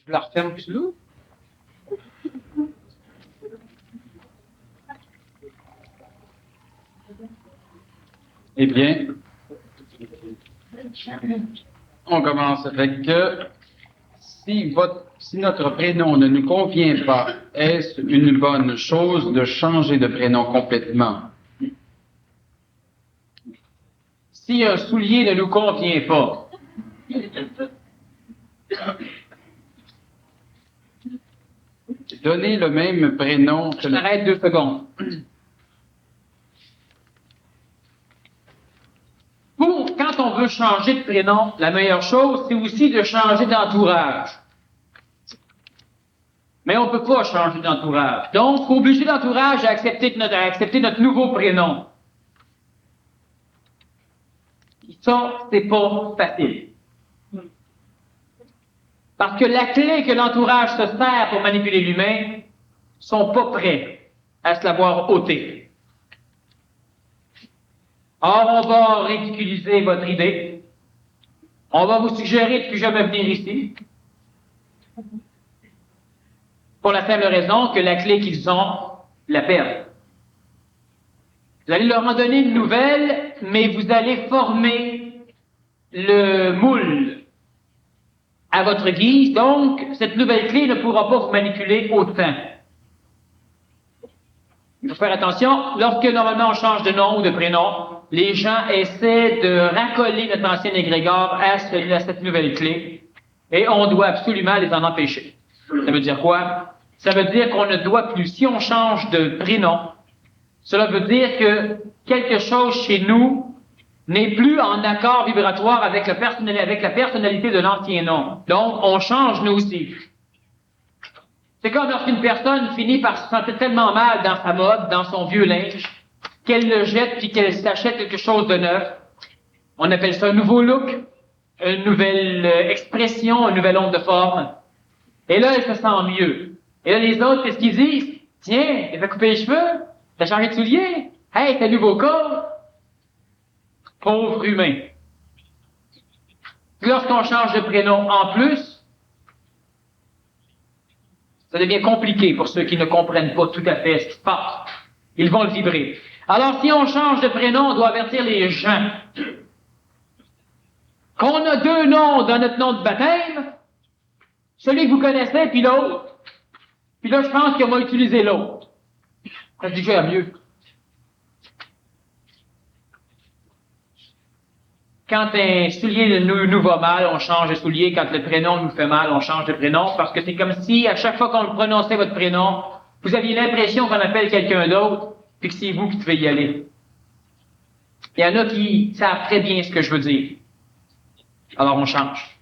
Je la referme plus lourd. Eh bien, on commence. Fait que si notre prénom ne nous convient pas, est-ce une bonne chose de changer de prénom complètement? Si un soulier ne nous convient pas, Donner le même prénom que je m'arrête 2 secondes. Quand on veut changer de prénom, la meilleure chose, c'est aussi de changer d'entourage. Mais on ne peut pas changer d'entourage. Donc, il faut obliger l'entourage à accepter notre nouveau prénom. Ça, c'est pas facile. Parce que la clé que l'entourage se sert pour manipuler l'humain sont pas prêts à se l'avoir ôté. Or, on va ridiculiser votre idée. On va vous suggérer de plus jamais venir ici. Pour la simple raison que la clé qu'ils ont, la perdent. Vous allez leur en donner une nouvelle, mais vous allez former le moule à votre guise. Donc, cette nouvelle clé ne pourra pas vous manipuler autant. Il faut faire attention, lorsque normalement on change de nom ou de prénom, les gens essaient de racoler notre ancien égrégore à cette nouvelle clé, et on doit absolument les en empêcher. Ça veut dire quoi? Ça veut dire qu'on ne doit plus, si on change de prénom, cela veut dire que quelque chose chez nous n'est plus en accord vibratoire avec la personnalité de l'ancien nom. Donc, on change nous aussi. C'est comme lorsqu'une personne finit par se sentir tellement mal dans sa mode, dans son vieux linge, qu'elle le jette puis qu'elle s'achète quelque chose de neuf. On appelle ça un nouveau look, une nouvelle expression, un nouvel onde de forme. Et là, elle se sent mieux. Et là, les autres, qu'est-ce qu'ils disent? Tiens, t'as fait couper les cheveux? T'as changé de soulier? Hey, t'as un nouveau corps? Pauvre humain. Lorsqu'on change de prénom en plus, ça devient compliqué pour ceux qui ne comprennent pas tout à fait ce qui se passe. Ils vont le vibrer. Alors, si on change de prénom, on doit avertir les gens qu'on a 2 noms dans notre nom de baptême, celui que vous connaissez, puis l'autre. Puis là, je pense qu'on va utiliser l'autre. Ça se digère mieux. Quand un soulier nous va mal, on change de soulier. Quand le prénom nous fait mal, on change de prénom. Parce que c'est comme si, à chaque fois qu'on prononçait votre prénom, vous aviez l'impression qu'on appelle quelqu'un d'autre, puis que c'est vous qui devez y aller. Il y en a qui savent très bien ce que je veux dire. Alors on change.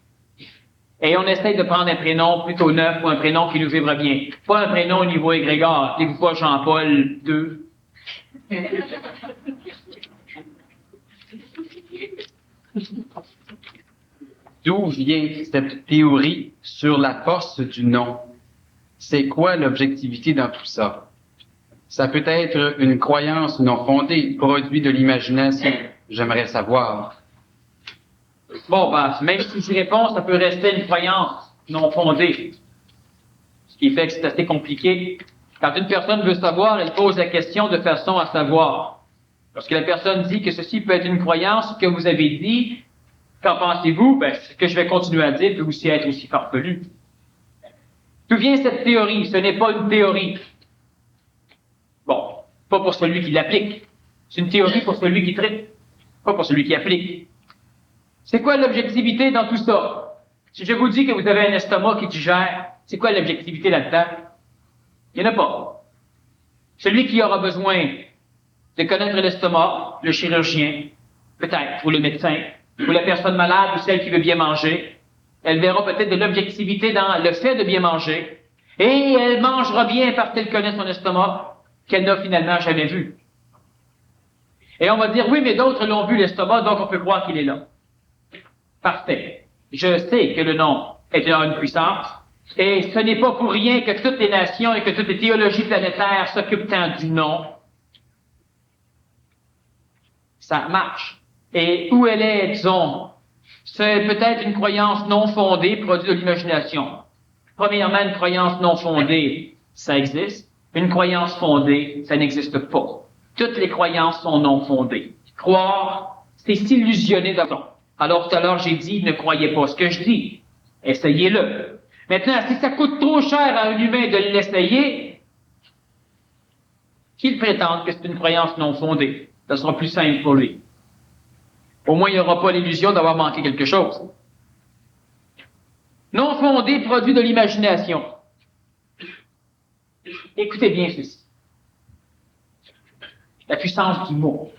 Et on essaye de prendre un prénom plutôt neuf ou un prénom qui nous vibre bien. Pas un prénom au niveau égrégore. Dites-vous pas Jean-Paul II. D'où vient cette théorie sur la force du nom? C'est quoi l'objectivité dans tout ça? Ça peut être une croyance non fondée, produit de l'imagination. J'aimerais savoir. Bon, même si j'y réponds, ça peut rester une croyance non fondée. Ce qui fait que c'est assez compliqué. Quand une personne veut savoir, elle pose la question de façon à savoir. Lorsque la personne dit que ceci peut être une croyance, que vous avez dit, qu'en pensez-vous? Ce que je vais continuer à dire peut aussi être aussi farfelu. D'où vient cette théorie? Ce n'est pas une théorie. Bon, pas pour celui qui l'applique. C'est une théorie pour celui qui traite, pas pour celui qui applique. C'est quoi l'objectivité dans tout ça? Si je vous dis que vous avez un estomac qui digère, c'est quoi l'objectivité là-dedans? Il n'y en a pas. Celui qui aura besoin de connaître l'estomac, le chirurgien, peut-être, ou le médecin, ou la personne malade, ou celle qui veut bien manger, elle verra peut-être de l'objectivité dans le fait de bien manger, et elle mangera bien parce qu'elle connaît son estomac, qu'elle n'a finalement jamais vu. Et on va dire, oui, mais d'autres l'ont vu l'estomac, donc on peut croire qu'il est là. Parfait. Je sais que le nom est une puissance, et ce n'est pas pour rien que toutes les nations et que toutes les théologies planétaires s'occupent tant du nom. Ça marche. Et où elle est, disons, c'est peut-être une croyance non fondée, produit de l'imagination. Premièrement, une croyance non fondée, ça existe. Une croyance fondée, ça n'existe pas. Toutes les croyances sont non fondées. Croire, c'est s'illusionner d'abord. Alors tout à l'heure, j'ai dit, ne croyez pas ce que je dis. Essayez-le. Maintenant, si ça coûte trop cher à un humain de l'essayer, qu'il prétende que c'est une croyance non fondée. Ça sera plus simple pour lui. Au moins, il n'y aura pas l'illusion d'avoir manqué quelque chose. Non fondé produit de l'imagination. Écoutez bien ceci. La puissance du mot.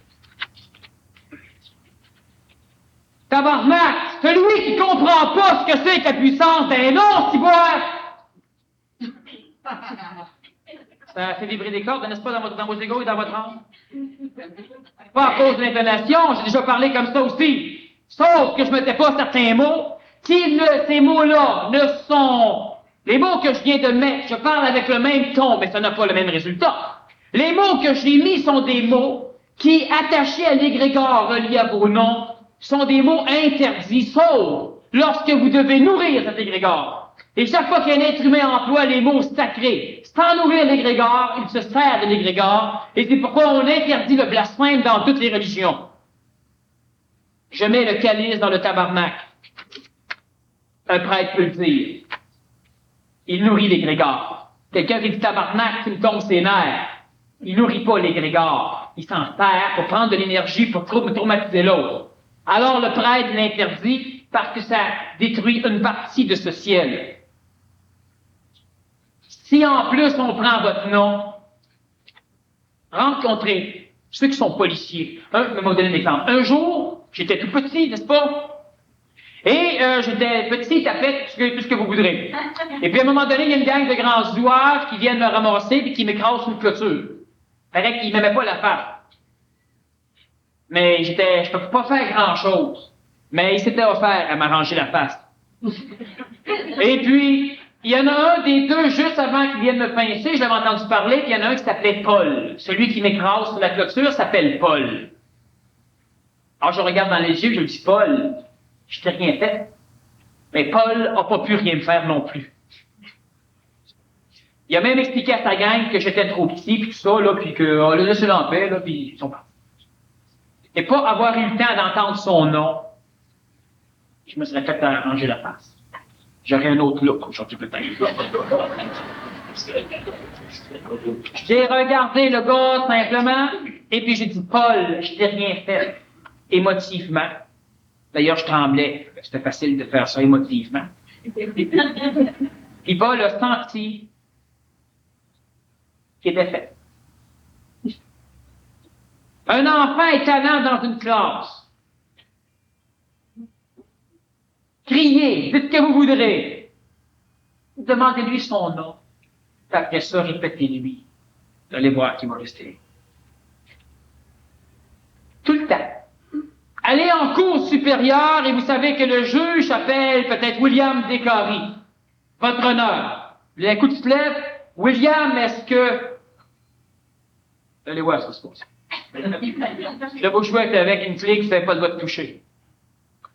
Tabarnak! Celui qui comprend pas ce que c'est que la puissance d'un nom, ciboire! Ça fait vibrer des cordes, n'est-ce pas, dans vos égos et dans votre âme? Pas à cause de l'intonation, j'ai déjà parlé comme ça aussi. Sauf que je mettais pas certains mots. Ces mots-là ne sont... Les mots que je viens de mettre, je parle avec le même ton, mais ça n'a pas le même résultat. Les mots que j'ai mis sont des mots qui, attachés à l'égrégore relié à vos noms, sont des mots interdits, sauf lorsque vous devez nourrir cet égrégore. Et chaque fois qu'un être humain emploie les mots sacrés, sans nourrir l'égrégore, il se sert de l'égrégore, et c'est pourquoi on interdit le blasphème dans toutes les religions. Je mets le calice dans le tabarnak. Un prêtre peut le dire. Il nourrit l'égrégore. Quelqu'un qui dit tabarnak, qui me tombe ses nerfs. Il nourrit pas l'égrégore. Il s'en sert pour prendre de l'énergie pour traumatiser l'autre. Alors le prêtre l'interdit parce que ça détruit une partie de ce ciel. Si en plus on prend votre nom, rencontrez ceux qui sont policiers. Je vais vous donner un exemple. Un jour, j'étais tout petit, n'est-ce pas? Et j'étais petit, tapette, tout ce que vous voudrez. Et puis à un moment donné, il y a une gang de grands zouaves qui viennent me ramasser et qui m'écrasent une clôture. Paraît qu'ils m'aimaient pas la face. Mais je peux pas faire grand-chose. Mais il s'était offert à m'arranger la face. Et puis, il y en a un des deux, juste avant qu'ils viennent me pincer, je l'avais entendu parler, puis il y en a un qui s'appelait Paul. Celui qui m'écrase sur la clôture s'appelle Paul. Alors je regarde dans les yeux, je lui dis, Paul, je t'ai rien fait. Mais Paul n'a pas pu rien me faire non plus. Il a même expliqué à sa gang que j'étais trop petit, puis tout ça, là, puis qu'on l'a laissé en paix, là, puis ils sont partis. Et pas avoir eu le temps d'entendre son nom, je me serais fait arranger la face. J'aurais un autre look aujourd'hui, peut-être. J'ai regardé le gars, simplement, et puis j'ai dit, Paul, je t'ai rien fait. Émotivement. D'ailleurs, je tremblais. C'était facile de faire ça émotivement. Puis Paul a senti qu'il était fait. Un enfant est talent dans une classe. Criez, dites ce que vous voudrez. Demandez-lui son nom. Après ça, répétez-lui. Vous allez voir qu'il va rester. Tout le temps. Allez en cours supérieure et vous savez que le juge s'appelle peut-être William Descaries. Votre honneur. Un coup de flèche. William, est-ce que... Allez voir ce qui se passe. Là, vous jouez avec une clé qui ne fait pas le droit de toucher.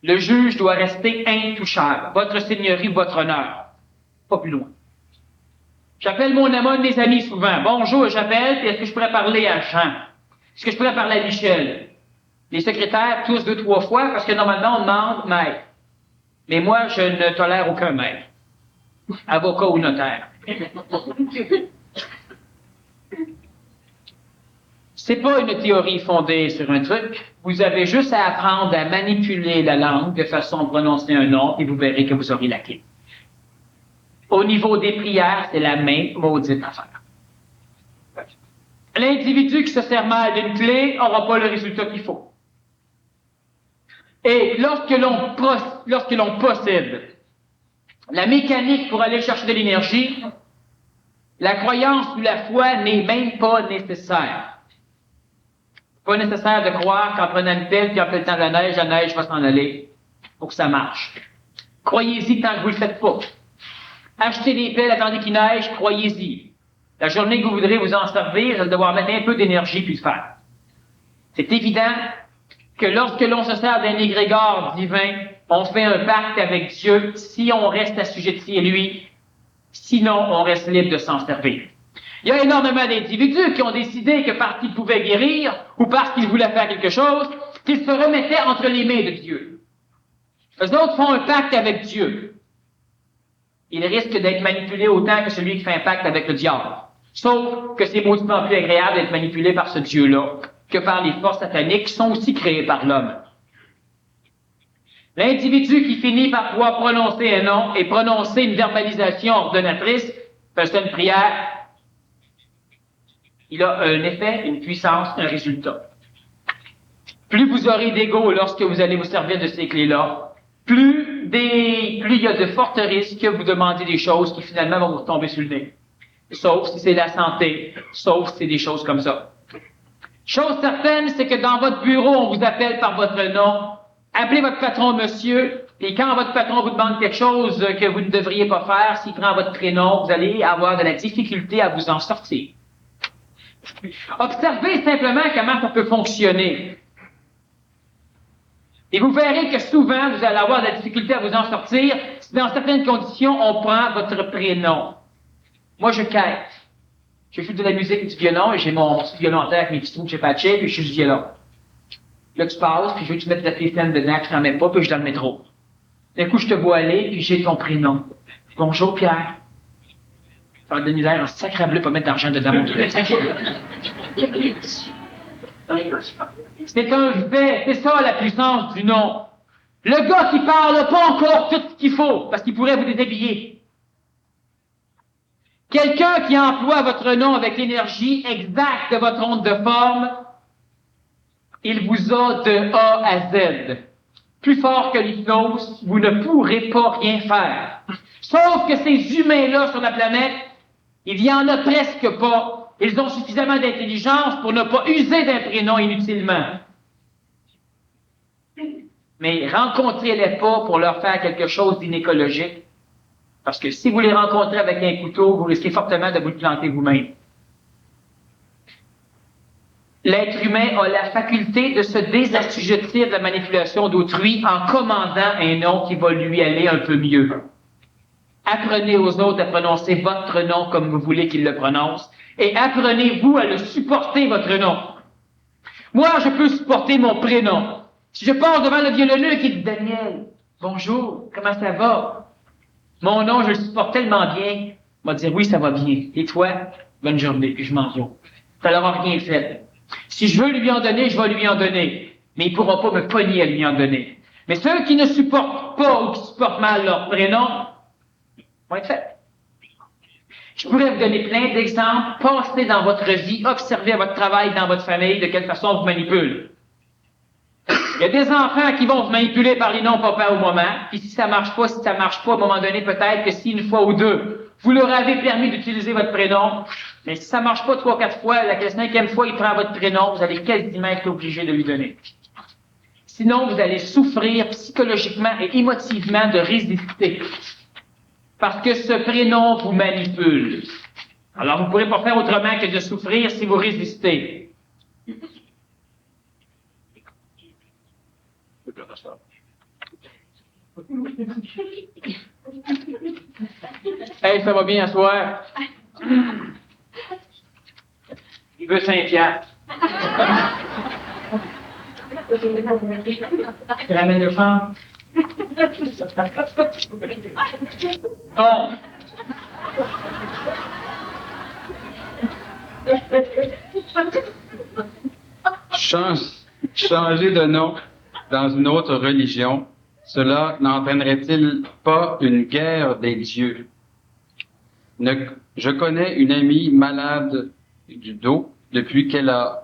Le juge doit rester intouchable. Votre seigneurie, votre honneur. Pas plus loin. J'appelle mon amant, mes amis souvent. Bonjour, j'appelle, puis est-ce que je pourrais parler à Jean? Est-ce que je pourrais parler à Michel? Les secrétaires, tous 2-3 fois, parce que normalement, on demande maître. Mais moi, je ne tolère aucun maître. Avocat ou notaire. C'est pas une théorie fondée sur un truc. Vous avez juste à apprendre à manipuler la langue de façon à prononcer un nom et vous verrez que vous aurez la clé. Au niveau des prières, c'est la même maudite affaire. L'individu qui se sert mal d'une clé n'aura pas le résultat qu'il faut. Et lorsque l'on possède la mécanique pour aller chercher de l'énergie, la croyance ou la foi n'est même pas nécessaire. Pas nécessaire de croire qu'en prenant une pelle puis en fait le temps de la neige va s'en aller pour que ça marche. Croyez-y tant que vous le faites pas. Achetez des pelles, attendez qu'il neige, croyez-y. La journée que vous voudrez vous en servir, vous allez devoir mettre un peu d'énergie puis le faire. C'est évident que lorsque l'on se sert d'un égrégore divin, on fait un pacte avec Dieu si on reste assujetti à lui Sinon, on reste libre de s'en servir. Il y a énormément d'individus qui ont décidé que parce qu'ils pouvaient guérir ou parce qu'ils voulaient faire quelque chose, qu'ils se remettaient entre les mains de Dieu. Eux autres font un pacte avec Dieu. Ils risquent d'être manipulés autant que celui qui fait un pacte avec le diable. Sauf que c'est mauditement plus agréable d'être manipulé par ce Dieu-là que par les forces sataniques qui sont aussi créées par l'homme. L'individu qui finit par pouvoir prononcer un nom et prononcer une verbalisation ordonnatrice, fait une prière, il a un effet, une puissance, un résultat. Plus vous aurez d'ego lorsque vous allez vous servir de ces clés-là, plus il y a de fortes risques que vous demandez des choses qui finalement vont vous tomber sur le nez. Sauf si c'est la santé, sauf si c'est des choses comme ça. Chose certaine, c'est que dans votre bureau, on vous appelle par votre nom. Appelez votre patron monsieur, et quand votre patron vous demande quelque chose que vous ne devriez pas faire, s'il prend votre prénom, vous allez avoir de la difficulté à vous en sortir. Observez simplement comment ça peut fonctionner. Et vous verrez que souvent, vous allez avoir de la difficulté à vous en sortir si dans certaines conditions, on prend votre prénom. Moi, je quête. Je joue de la musique et du violon, et j'ai mon petit violon en terre avec mes petits trous que j'ai patchés, puis je joue du violon. Là, tu passes, puis je veux que tu mettes la téléphone dedans, que je n'en mets pas, puis je suis dans le métro. D'un coup, je te vois aller, puis j'ai ton prénom. Bonjour, Pierre. Ça va de la misère, un sacre bleu, pas mettre d'argent dedans, mon Dieu. C'est un fait, c'est ça la puissance du nom. Le gars qui parle n'a pas encore tout ce qu'il faut, parce qu'il pourrait vous déshabiller. Quelqu'un qui emploie votre nom avec l'énergie exacte de votre onde de forme, il vous a de A à Z. Plus fort que l'hypnose, vous ne pourrez pas rien faire. Sauf que ces humains-là sur la planète, il y en a presque pas. Ils ont suffisamment d'intelligence pour ne pas user d'un prénom inutilement. Mais rencontrez-les pas pour leur faire quelque chose d'inécologique. Parce que si vous les rencontrez avec un couteau, vous risquez fortement de vous le planter vous-même. L'être humain a la faculté de se désassujettir de la manipulation d'autrui en commandant un nom qui va lui aller un peu mieux. Apprenez aux autres à prononcer votre nom comme vous voulez qu'ils le prononcent et apprenez-vous à le supporter, votre nom. Moi, je peux supporter mon prénom. Si je passe devant le violonneux qui dit « Daniel, bonjour, comment ça va? » Mon nom, je le supporte tellement bien. Il va dire « Oui, ça va bien. Et toi? Bonne journée. » Puis je m'en vais. Ça leur a rien fait. Si je veux lui en donner, je vais lui en donner. Mais ils ne pourront pas me pogner à lui en donner. Mais ceux qui ne supportent pas ou qui supportent mal leur prénom vont être faits. Je pourrais vous donner plein d'exemples. Passez dans votre vie, observez à votre travail, dans votre famille, de quelle façon on vous manipule. Il y a des enfants qui vont vous manipuler par les noms papa au moment, puis si ça marche pas, à un moment donné, peut-être que si une fois ou deux, vous leur avez permis d'utiliser votre prénom, mais si ça marche pas 3 ou 4 fois, la 5e fois, il prend votre prénom, vous allez quasiment être obligé de lui donner. Sinon, vous allez souffrir psychologiquement et émotivement de résister. Parce que ce prénom vous manipule. Alors, vous ne pourrez pas faire autrement que de souffrir si vous résistez. Hey, ça va bien à soir? Il veut 5 piastres. Tu ramènes le champ? Oh. Changer de nom dans une autre religion, cela n'entraînerait-il pas une guerre des dieux? Je connais une amie malade du dos depuis qu'elle a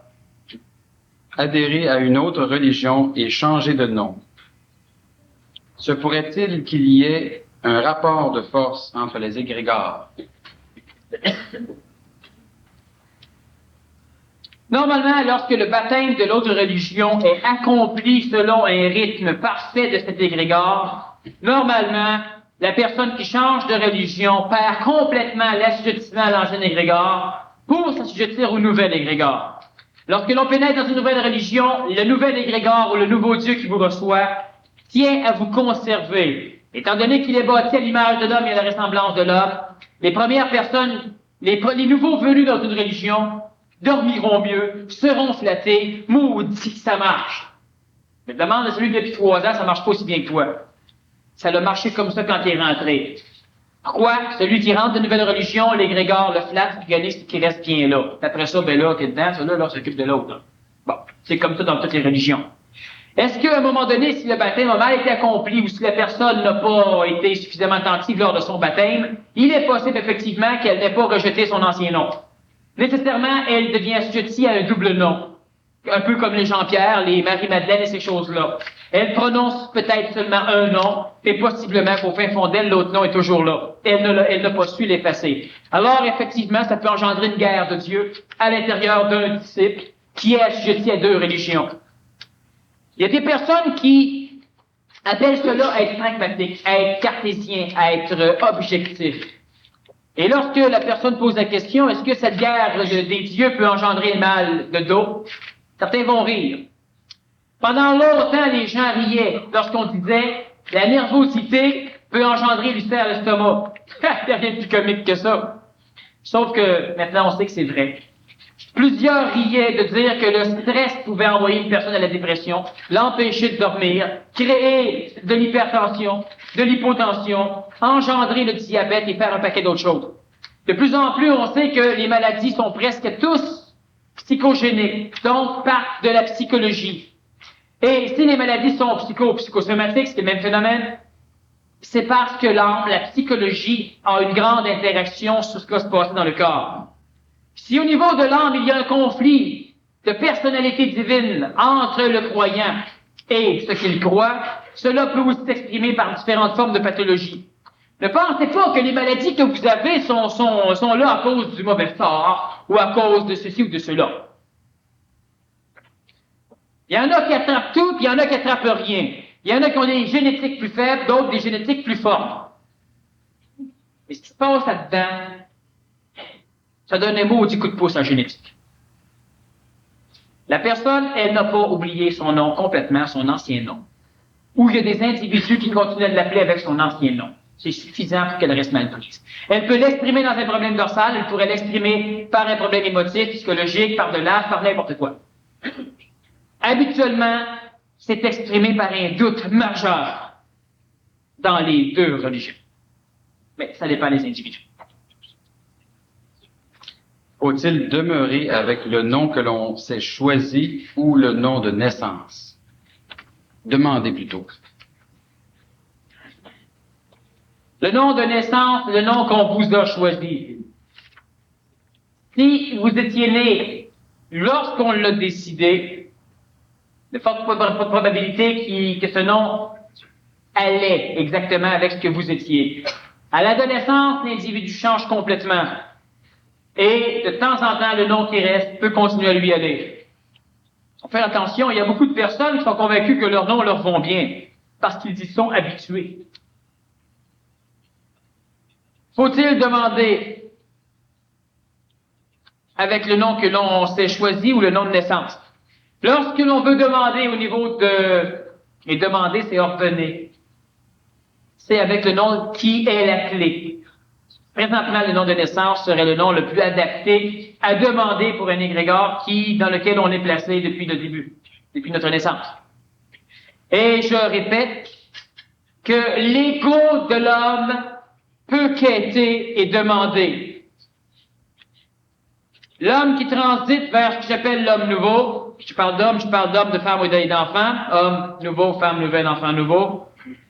adhéré à une autre religion et changé de nom. Se pourrait-il qu'il y ait un rapport de force entre les égrégores? Normalement, lorsque le baptême de l'autre religion est accompli selon un rythme parfait de cet égrégore, normalement, la personne qui change de religion perd complètement l'assujettissement à l'ancien égrégore pour s'assujettir au nouvel égrégore. Lorsque l'on pénètre dans une nouvelle religion, le nouvel égrégore ou le nouveau Dieu qui vous reçoit tient à vous conserver. Étant donné qu'il est bâti à l'image de l'homme et à la ressemblance de l'homme, Les premières personnes, les nouveaux venus dans une religion, dormiront mieux, seront flattés, maudit, ça marche. Mais demande à celui depuis 3 ans, ça marche pas aussi bien que toi. Ça a marché comme ça quand il est rentré. Pourquoi? Celui qui rentre de nouvelle religion, l'égrégore le flatte, l'organisme qui reste bien là. Après ça, ben là, qui est dedans, ça là, s'occupe de l'autre. Là. Bon, c'est comme ça dans toutes les religions. Est-ce qu'à un moment donné, si le baptême a mal été accompli ou si la personne n'a pas été suffisamment attentive lors de son baptême, il est possible effectivement qu'elle n'ait pas rejeté son ancien nom. Nécessairement, elle devient assujettie à un double nom. Un peu comme les Jean-Pierre, les Marie-Madeleine et ces choses-là. Elle prononce peut-être seulement un nom, et possiblement qu'au fin fond d'elle, l'autre nom est toujours là. Elle n'a pas su l'effacer. Alors, effectivement, ça peut engendrer une guerre de Dieu à l'intérieur d'un disciple qui est assujetti à 2 religions. Il y a des personnes qui appellent cela à être pragmatique, à être cartésien, à être objectif. Et lorsque la personne pose la question, est-ce que cette guerre des dieux peut engendrer le mal de dos? Certains vont rire. Pendant longtemps, les gens riaient lorsqu'on disait la nervosité peut engendrer l'ulcère à l'estomac. C'est rien de plus comique que ça. Sauf que maintenant, on sait que c'est vrai. Plusieurs riaient de dire que le stress pouvait envoyer une personne à la dépression, l'empêcher de dormir, créer de l'hypertension, de l'hypotension, engendrer le diabète et faire un paquet d'autres choses. De plus en plus, on sait que les maladies sont presque tous psychogéniques, donc partent de la psychologie. Et si les maladies sont psychosomatiques, c'est le même phénomène, c'est parce que l'âme, la psychologie, a une grande interaction sur ce qui va se passer dans le corps. Si au niveau de l'âme, il y a un conflit de personnalité divine entre le croyant et ce qu'il croit, cela peut aussi s'exprimer par différentes formes de pathologie. Ne pensez pas que les maladies que vous avez sont là à cause du mauvais sort ou à cause de ceci ou de cela. Il y en a qui attrapent tout, puis il y en a qui attrapent rien. Il y en a qui ont des génétiques plus faibles, d'autres des génétiques plus fortes. Mais ce qui se passe là-dedans, ça donne un maudit coup de pouce à la génétique. La personne, elle n'a pas oublié son nom complètement, son ancien nom. Ou il y a des individus qui continuent de l'appeler avec son ancien nom. C'est suffisant pour qu'elle reste mal prise. Elle peut l'exprimer dans un problème dorsal, elle pourrait l'exprimer par un problème émotif, psychologique, par de l'art, par n'importe quoi. Habituellement, c'est exprimé par un doute majeur dans les 2 religions. Mais ça dépend des individus. Faut-il demeurer avec le nom que l'on s'est choisi ou le nom de naissance? Demandez plutôt. Le nom de naissance, le nom qu'on vous a choisi. Si vous étiez né lorsqu'on l'a décidé, de forte probabilité que ce nom allait exactement avec ce que vous étiez. À l'adolescence, l'individu change complètement. Et de temps en temps, le nom qui reste peut continuer à lui aller. On fait attention, il y a beaucoup de personnes qui sont convaincues que leurs noms leur vont bien, parce qu'ils y sont habitués. Faut-il demander avec le nom que l'on s'est choisi ou le nom de naissance? Lorsque l'on veut demander au niveau de... Et demander, c'est ordonner. C'est avec le nom qui est la clé. Présentement, le nom de naissance serait le nom le plus adapté à demander pour un égrégore dans lequel on est placé depuis le début, depuis notre naissance. Et je répète que l'ego de l'homme peut quêter et demander. L'homme qui transite vers ce que j'appelle l'homme nouveau, je parle d'homme, de femme ou d'enfant, homme nouveau, femme nouvelle, enfant nouveau,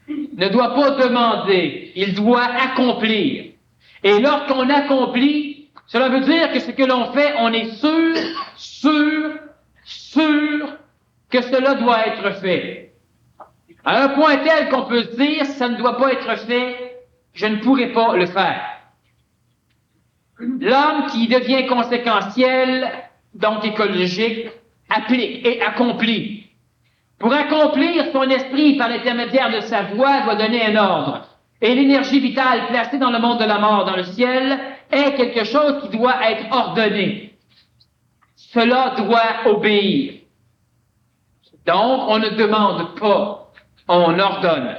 ne doit pas demander, il doit accomplir. Et lorsqu'on accomplit, cela veut dire que ce que l'on fait, on est sûr que cela doit être fait. À un point tel qu'on peut se dire, si ça ne doit pas être fait, je ne pourrai pas le faire. L'homme qui devient conséquentiel, donc écologique, applique et accomplit. Pour accomplir, son esprit, par l'intermédiaire de sa voix, doit donner un ordre. Et l'énergie vitale placée dans le monde de la mort, dans le ciel, est quelque chose qui doit être ordonné. Cela doit obéir. Donc, on ne demande pas, on ordonne.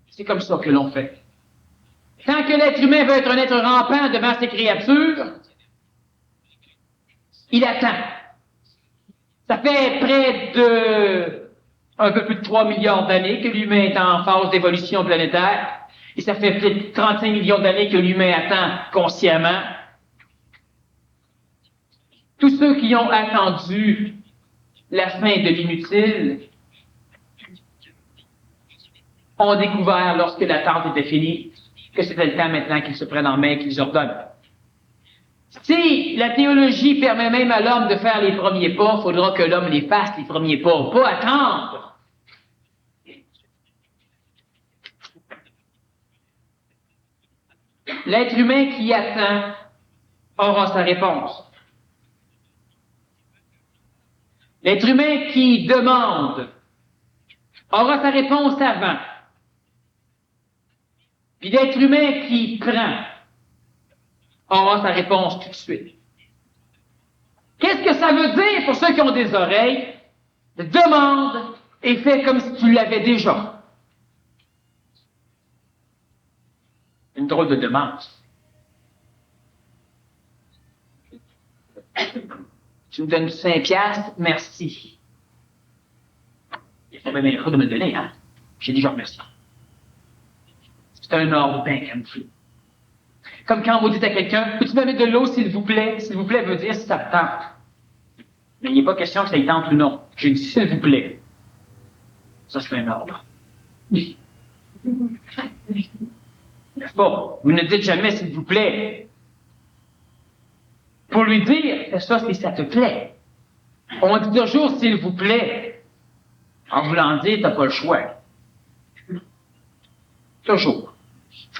C'est comme ça que l'on fait. Tant que l'être humain veut être un être rampant devant ces créatures, il attend. Ça fait près de un peu plus de 3 milliards d'années que l'humain est en phase d'évolution planétaire, et ça fait plus de 35 millions d'années que l'humain attend consciemment. Tous ceux qui ont attendu la fin de l'inutile ont découvert, lorsque l'attente était finie, que c'était le temps maintenant qu'ils se prennent en main et qu'ils ordonnent. Si la théologie permet même à l'homme de faire les premiers pas, il faudra que l'homme les fasse, les premiers pas, pas attendre. L'être humain qui attend aura sa réponse. L'être humain qui demande aura sa réponse avant. Puis l'être humain qui prend aura sa réponse tout de suite. Qu'est-ce que ça veut dire pour ceux qui ont des oreilles? Demande et fais comme si tu l'avais déjà. Une drôle de demande. Tu me donnes 5 piastres? Merci. Il faut bien de me le donner, hein? J'ai dit, je remercie. C'est un ordre bien camouflé. Comme quand vous dites à quelqu'un, peux-tu me mettre de l'eau, s'il vous plaît? S'il vous plaît veut dire si ça te tente. Mais il n'est pas question que ça y tente ou non. J'ai dit, s'il vous plaît. Ça, c'est un ordre. N'est-ce pas? Vous ne dites jamais, s'il vous plaît. Pour lui dire, fais ça si ça te plaît. On dit toujours, s'il vous plaît. En voulant dire, t'as pas le choix. Toujours.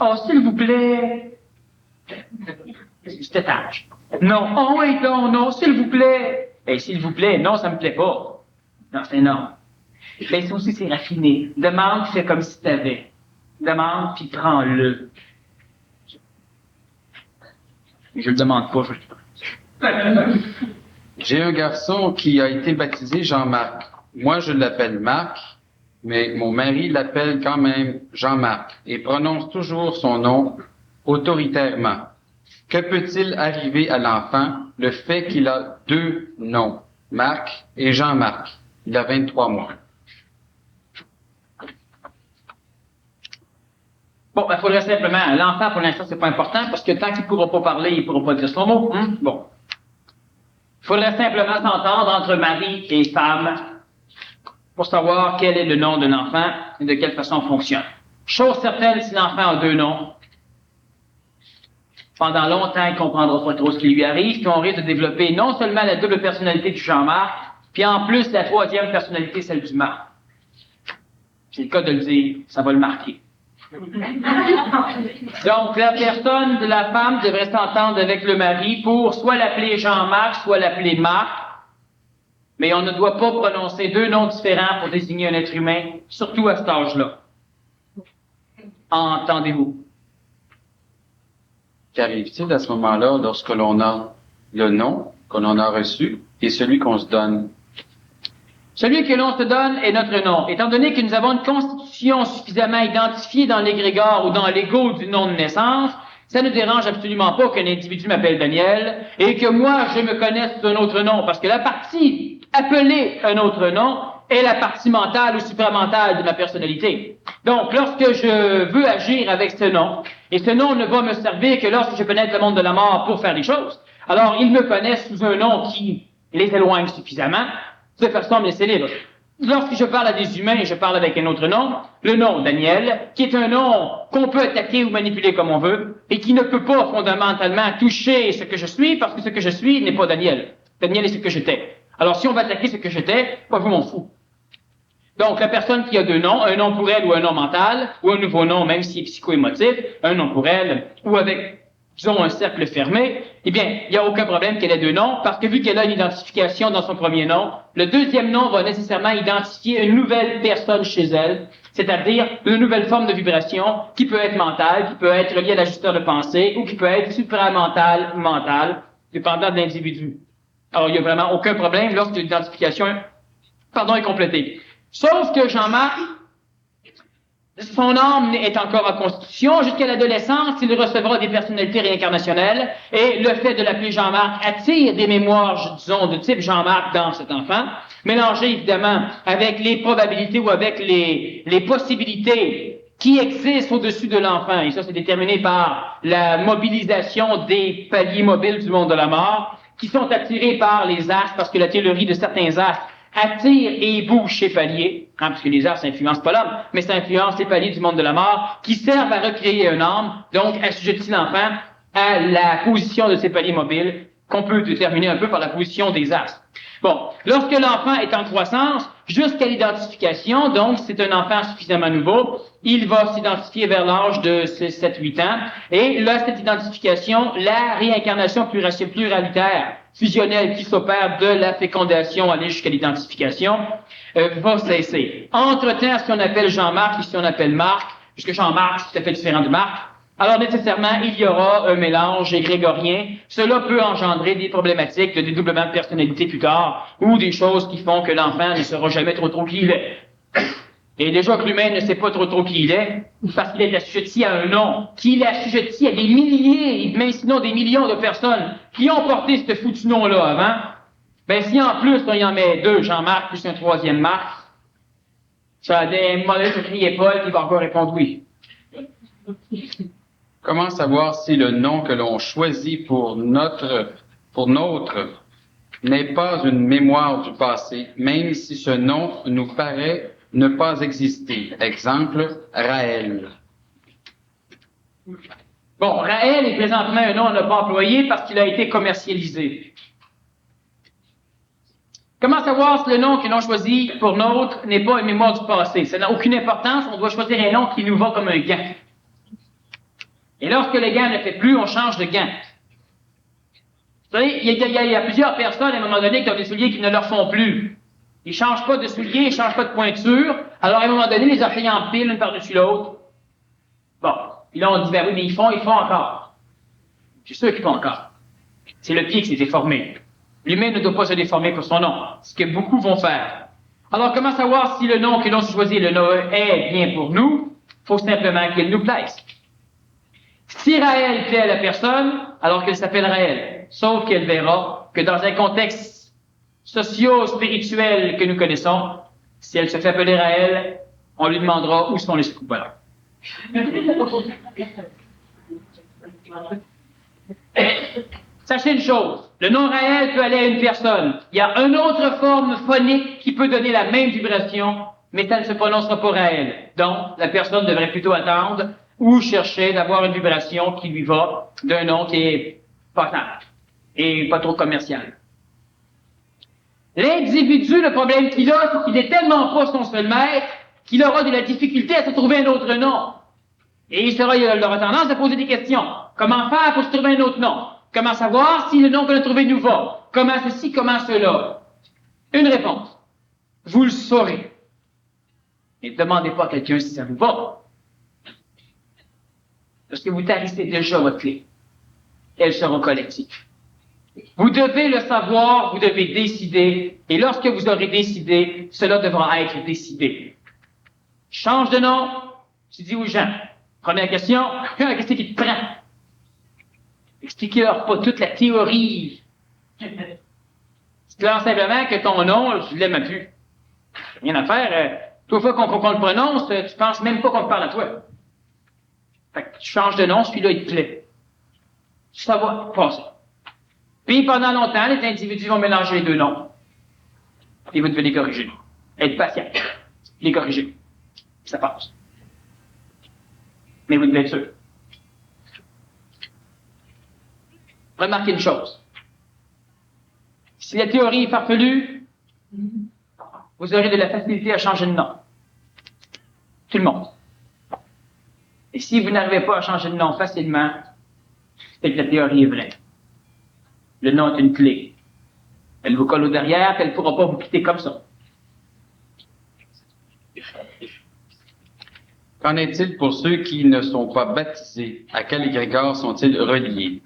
Oh, s'il vous plaît. Je t'étage. Non. Oh oui, non, non, s'il vous plaît. Eh, s'il vous plaît, non, ça me plaît pas. Non, c'est non. Mais ça aussi, c'est raffiné. Demande, fais comme si t'avais. Demande, puis prends-le. Je le demande pas, je le prends. J'ai un garçon qui a été baptisé Jean-Marc. Moi, je l'appelle Marc, mais mon mari l'appelle quand même Jean-Marc et prononce toujours son nom autoritairement. Que peut-il arriver à l'enfant, le fait qu'il a 2 noms, Marc et Jean-Marc? Il a 23 mois. Bon, il faudrait simplement, l'enfant, pour l'instant, c'est pas important, parce que tant qu'il pourra pas parler, il pourra pas dire son mot. Bon. Il faudrait simplement s'entendre entre mari et femme pour savoir quel est le nom de l'enfant et de quelle façon il fonctionne. Chose certaine, si l'enfant a 2 noms, pendant longtemps, il ne comprendra pas trop ce qui lui arrive, puis on risque de développer non seulement la double personnalité du Jean-Marc, puis en plus la 3e personnalité, celle du Marc. C'est le cas de le dire, ça va le marquer. Donc, la personne de la femme devrait s'entendre avec le mari pour soit l'appeler Jean-Marc, soit l'appeler Marc, mais on ne doit pas prononcer 2 noms différents pour désigner un être humain, surtout à cet âge-là. Entendez-vous? Qu'arrive-t-il à ce moment-là lorsque l'on a le nom que l'on a reçu et celui qu'on se donne? Celui que l'on se donne est notre nom. Étant donné que nous avons une constitution suffisamment identifiée dans l'égrégore ou dans l'ego du nom de naissance, ça ne dérange absolument pas qu'un individu m'appelle Daniel et que moi, je me connaisse sous un autre nom, parce que la partie appelée un autre nom est la partie mentale ou supramentale de ma personnalité. Donc, lorsque je veux agir avec ce nom, et ce nom ne va me servir que lorsque je pénètre le monde de la mort pour faire des choses, alors ils me connaissent sous un nom qui les éloigne suffisamment, de façon à me laisser libre. Lorsque je parle à des humains, je parle avec un autre nom, le nom Daniel, qui est un nom qu'on peut attaquer ou manipuler comme on veut, et qui ne peut pas fondamentalement toucher ce que je suis, parce que ce que je suis n'est pas Daniel. Daniel est ce que j'étais. Alors si on va attaquer ce que j'étais, moi je m'en fous. Donc la personne qui a 2 noms, un nom pour elle ou un nom mental, ou un nouveau nom même s'il est psycho-émotif, un nom pour elle, ou avec, disons, un cercle fermé, eh bien, il n'y a aucun problème qu'elle ait 2 noms, parce que vu qu'elle a une identification dans son premier nom, le 2e nom va nécessairement identifier une nouvelle personne chez elle, c'est-à-dire une nouvelle forme de vibration qui peut être mentale, qui peut être reliée à l'ajusteur de pensée, ou qui peut être supramentale, mentale, dépendant de l'individu. Alors, il n'y a vraiment aucun problème lorsque l'identification, est complétée. Sauf que Jean-Marc, son âme est encore en constitution. Jusqu'à l'adolescence, il recevra des personnalités réincarnationnelles. Et le fait de l'appeler Jean-Marc attire des mémoires, disons, de type Jean-Marc dans cet enfant, mélangé évidemment avec les probabilités ou avec les possibilités qui existent au-dessus de l'enfant. Et ça, c'est déterminé par la mobilisation des paliers mobiles du monde de la mort, qui sont attirés par les astres, parce que la théorie de certains astres attire et bouge ces paliers, parce que les astres n'influencent pas l'homme, mais ça influence les paliers du monde de la mort, qui servent à recréer un âme, donc assujettit l'enfant à la position de ces paliers mobiles, qu'on peut déterminer un peu par la position des astres. Bon, lorsque l'enfant est en croissance, jusqu'à l'identification, donc c'est un enfant suffisamment nouveau, il va s'identifier vers l'âge de 7-8 ans, et là, cette identification, la réincarnation pluralitaire, fusionnelle qui s'opère de la fécondation aller jusqu'à l'identification, va cesser. Entre-temps, ce qu'on appelle Jean-Marc, ici on appelle Marc, puisque Jean-Marc, c'est tout à fait différent de Marc, alors nécessairement, il y aura un mélange grégorien. Cela peut engendrer des problématiques de dédoublement de personnalité plus tard, ou des choses qui font que l'enfant ne saura jamais trop qui il est. Et déjà que l'humain ne sait pas trop qui il est, parce qu'il est assujetti à un nom, qu'il est assujetti à des milliers, même sinon des millions de personnes qui ont porté ce foutu nom-là avant, ben si en plus, il y en met deux, Jean-Marc, plus un troisième Marc, ça a des modèles de crier Paul qui va encore répondre oui. Comment savoir si le nom que l'on choisit pour notre n'est pas une mémoire du passé, même si ce nom nous paraît ne pas exister? Exemple, Raël. Bon, Raël est présentement un nom à ne pas employer parce qu'il a été commercialisé. Comment savoir si le nom que l'on choisit pour notre n'est pas une mémoire du passé? Ça n'a aucune importance, on doit choisir un nom qui nous va comme un gant. Et lorsque le gant ne fait plus, on change de gant. Vous savez, il y a plusieurs personnes à un moment donné qui ont des souliers qui ne leur font plus. Ils changent pas de souliers, ils changent pas de pointure. Alors, à un moment donné, les orteils en pile, une par-dessus l'autre. Bon. Puis là, on dit, ben oui, mais ils font encore. Je suis sûr qu'ils font encore. C'est le pied qui s'est déformé. L'humain ne doit pas se déformer pour son nom. Ce que beaucoup vont faire. Alors, comment savoir si le nom que l'on choisit, le nom est bien pour nous? Il faut simplement qu'il nous plaise. Si Raël plaît à la personne, alors qu'elle s'appelle Raël. Sauf qu'elle verra que dans un contexte socio-spirituel que nous connaissons, si elle se fait appeler Raël, on lui demandera où sont les scoubas. Sachez une chose, le nom Raël peut aller à une personne. Il y a une autre forme phonique qui peut donner la même vibration, mais ça ne se prononcera pas Raël. Donc, la personne devrait plutôt attendre ou chercher d'avoir une vibration qui lui va d'un nom qui est potable et pas trop commercial. L'individu, le problème qu'il a, c'est qu'il est tellement pas son seul maître qu'il aura de la difficulté à se trouver un autre nom. Et il aura tendance à poser des questions. Comment faire pour se trouver un autre nom? Comment savoir si le nom qu'on a trouvé nous va? Comment ceci, comment cela? Une réponse. Vous le saurez. Et ne demandez pas à quelqu'un si ça vous va. Parce que vous tarissez déjà votre clé. Elle sera collective. Vous devez le savoir, vous devez décider, et lorsque vous aurez décidé, cela devra être décidé. Change de nom, tu dis aux gens, première question, qu'est-ce qui te prend? Expliquez-leur pas toute la théorie. Dites-leur simplement que ton nom, je l'aime plus. Rien à faire, toute fois qu'on le prononce, tu penses même pas qu'on te parle à toi. Fait que tu changes de nom, celui-là, il te plaît. Ça va passer. Puis, pendant longtemps, les individus vont mélanger les deux noms. Et vous devez les corriger. Être patient. Les corriger. Ça passe. Mais vous devez être sûr. Remarquez une chose. Si la théorie est farfelue, vous aurez de la facilité à changer de nom. Tout le monde. Et si vous n'arrivez pas à changer de nom facilement, c'est que la théorie est vraie. Le nom est une clé. Elle vous colle au derrière, elle ne pourra pas vous quitter comme ça. Qu'en est-il pour ceux qui ne sont pas baptisés? À quel égrégore sont-ils reliés?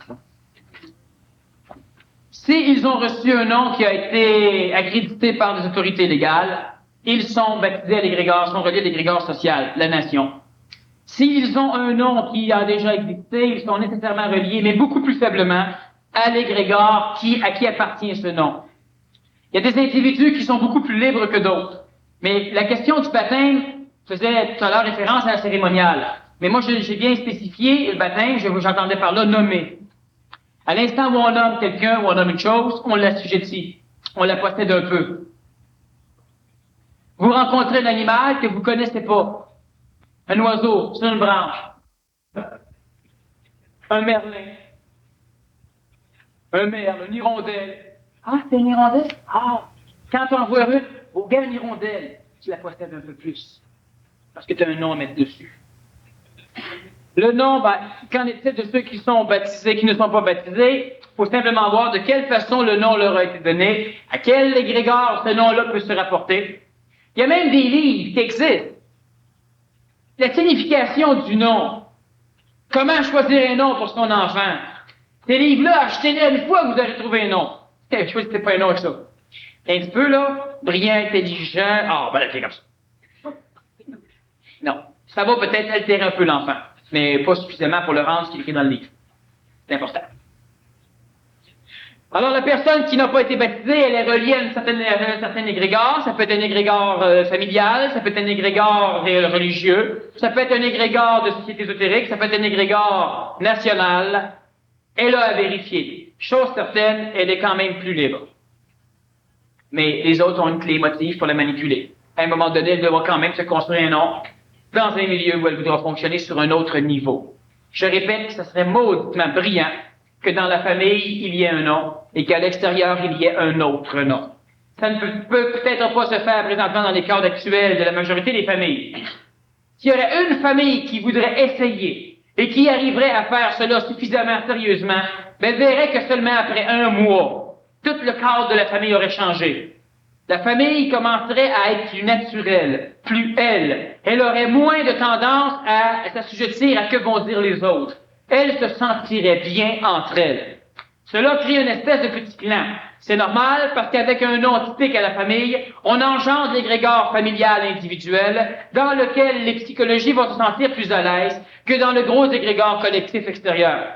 S'ils ont reçu un nom qui a été accrédité par des autorités légales, ils sont baptisés à l'égrégore, sont reliés à l'égrégore social, la nation. S'ils ont un nom qui a déjà existé, ils sont nécessairement reliés, mais beaucoup plus faiblement, à l'égrégore à qui appartient ce nom. Il y a des individus qui sont beaucoup plus libres que d'autres. Mais la question du baptême faisait tout à l'heure référence à la cérémoniale. Mais moi, j'ai bien spécifié le baptême, j'entendais par là nommer. À l'instant où on nomme quelqu'un ou on nomme une chose, on l'assujettit. On la possède un peu. Vous rencontrez un animal que vous connaissez pas. Un oiseau sur une branche. Un merlin. Un merle, une hirondelle. Ah, c'est une hirondelle? Ah! Quand on en vois une, au gars, une hirondelle, tu la possèdes un peu plus. Parce que tu as un nom à mettre dessus. Le nom, qu'en est-il de ceux qui sont baptisés, qui ne sont pas baptisés? Il faut simplement voir de quelle façon le nom leur a été donné, à quel égrégore ce nom-là peut se rapporter. Il y a même des livres qui existent. La signification du nom. Comment choisir un nom pour son enfant? Ces livres-là, achetez-les une fois que vous aurez trouvé un nom. Choisissez pas un nom avec ça. Un petit peu, là, brillant, intelligent, là, c'est comme ça. Non. Ça va peut-être altérer un peu l'enfant, mais pas suffisamment pour le rendre ce qui est écrit dans le livre. C'est important. Alors, la personne qui n'a pas été baptisée, elle est reliée à un certain égrégore. Ça peut être un égrégore familial, ça peut être un égrégore religieux, ça peut être un égrégore de société ésotérique, ça peut être un égrégore national. Elle a à vérifier. Chose certaine, elle est quand même plus libre. Mais les autres ont une clé émotive pour la manipuler. À un moment donné, elle devra quand même se construire un nom dans un milieu où elle voudra fonctionner sur un autre niveau. Je répète que ce serait mauditement brillant que dans la famille, il y ait un nom et qu'à l'extérieur, il y ait un autre nom. Ça ne peut peut-être pas se faire présentement dans les cadres actuels de la majorité des familles. S'il y aurait une famille qui voudrait essayer et qui arriverait à faire cela suffisamment sérieusement, elle verrait que seulement après un mois, tout le cadre de la famille aurait changé. La famille commencerait à être plus naturelle, plus elle. Elle aurait moins de tendance à s'assujettir à que vont dire les autres. Elle se sentirait bien entre elles. Cela crée une espèce de petit clan. C'est normal parce qu'avec un nom typique à la famille, on engendre l'égrégore familial individuel dans lequel les psychologies vont se sentir plus à l'aise que dans le gros égrégore collectif extérieur.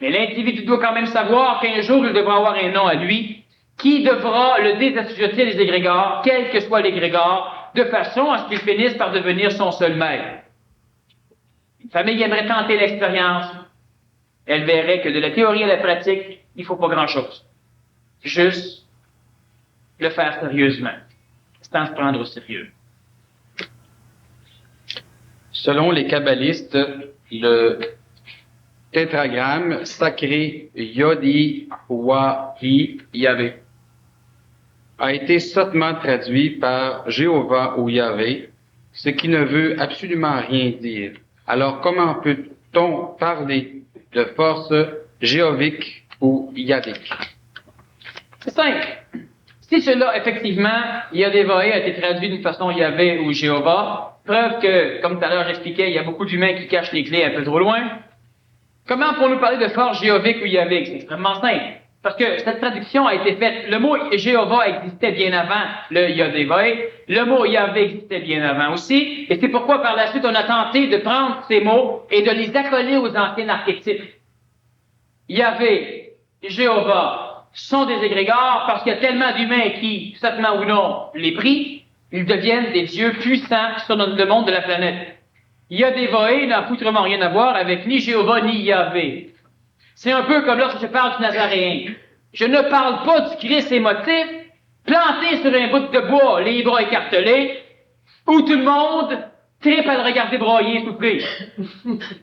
Mais l'individu doit quand même savoir qu'un jour, il devra avoir un nom à lui qui devra le désassujettir des égrégores, quel que soit l'égrégore, de façon à ce qu'il finisse par devenir son seul maître. Une famille aimerait tenter l'expérience. Elle verrait que de la théorie à la pratique, il ne faut pas grand-chose. Juste le faire sérieusement, sans se prendre au sérieux. Selon les kabbalistes, le tétragramme sacré Yod-Hi-Wa-Hi-Yahvé a été sottement traduit par Jéhovah ou Yahvé, ce qui ne veut absolument rien dire. Alors comment peut-on parler de force jéhovique ou yahvique? C'est simple. Si cela, effectivement, Yodévaé a été traduit d'une façon Yahvé ou Jéhovah, preuve que, comme tout à l'heure j'expliquais, il y a beaucoup d'humains qui cachent les clés un peu trop loin. Comment pourrions-nous parler de force jéhovique ou yahvique? C'est extrêmement simple. Parce que cette traduction a été faite, le mot Jéhovah existait bien avant le Yodévaé, le mot Yahvé existait bien avant aussi, et c'est pourquoi par la suite on a tenté de prendre ces mots et de les accoler aux anciens archétypes. Yahvé, Jéhovah sont des égrégores parce qu'il y a tellement d'humains qui, sottement ou non, les prient, ils deviennent des dieux puissants sur le monde de la planète. Yodévaé n'a foutrement rien à voir avec ni Jéhovah ni Yahvé. C'est un peu comme lorsque je parle du Nazaréen. Je ne parle pas du Christ émotif, planté sur un bout de bois, les bras écartelés, où tout le monde tripe à le regarder broyer et souffrir.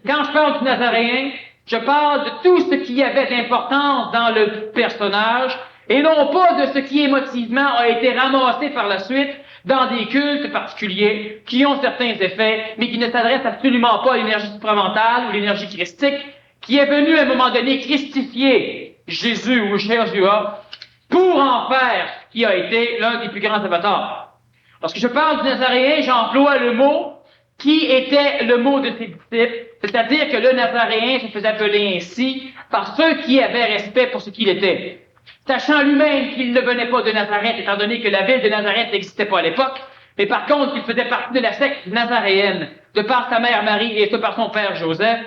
Quand je parle du Nazaréen, je parle de tout ce qui avait d'importance dans le personnage, et non pas de ce qui émotivement a été ramassé par la suite dans des cultes particuliers qui ont certains effets, mais qui ne s'adressent absolument pas à l'énergie supramentale ou l'énergie christique, qui est venue à un moment donné christifier Jésus ou Jésus-A pour en faire ce qui a été l'un des plus grands avatars. Lorsque je parle du Nazaréen, j'emploie le mot qui était le mot de ses disciples, c'est-à-dire que le Nazaréen se faisait appeler ainsi par ceux qui avaient respect pour ce qu'il était. Sachant lui-même qu'il ne venait pas de Nazareth, étant donné que la ville de Nazareth n'existait pas à l'époque, Mais par contre, il faisait partie de la secte nazaréenne, de par sa mère Marie et de par son père Joseph,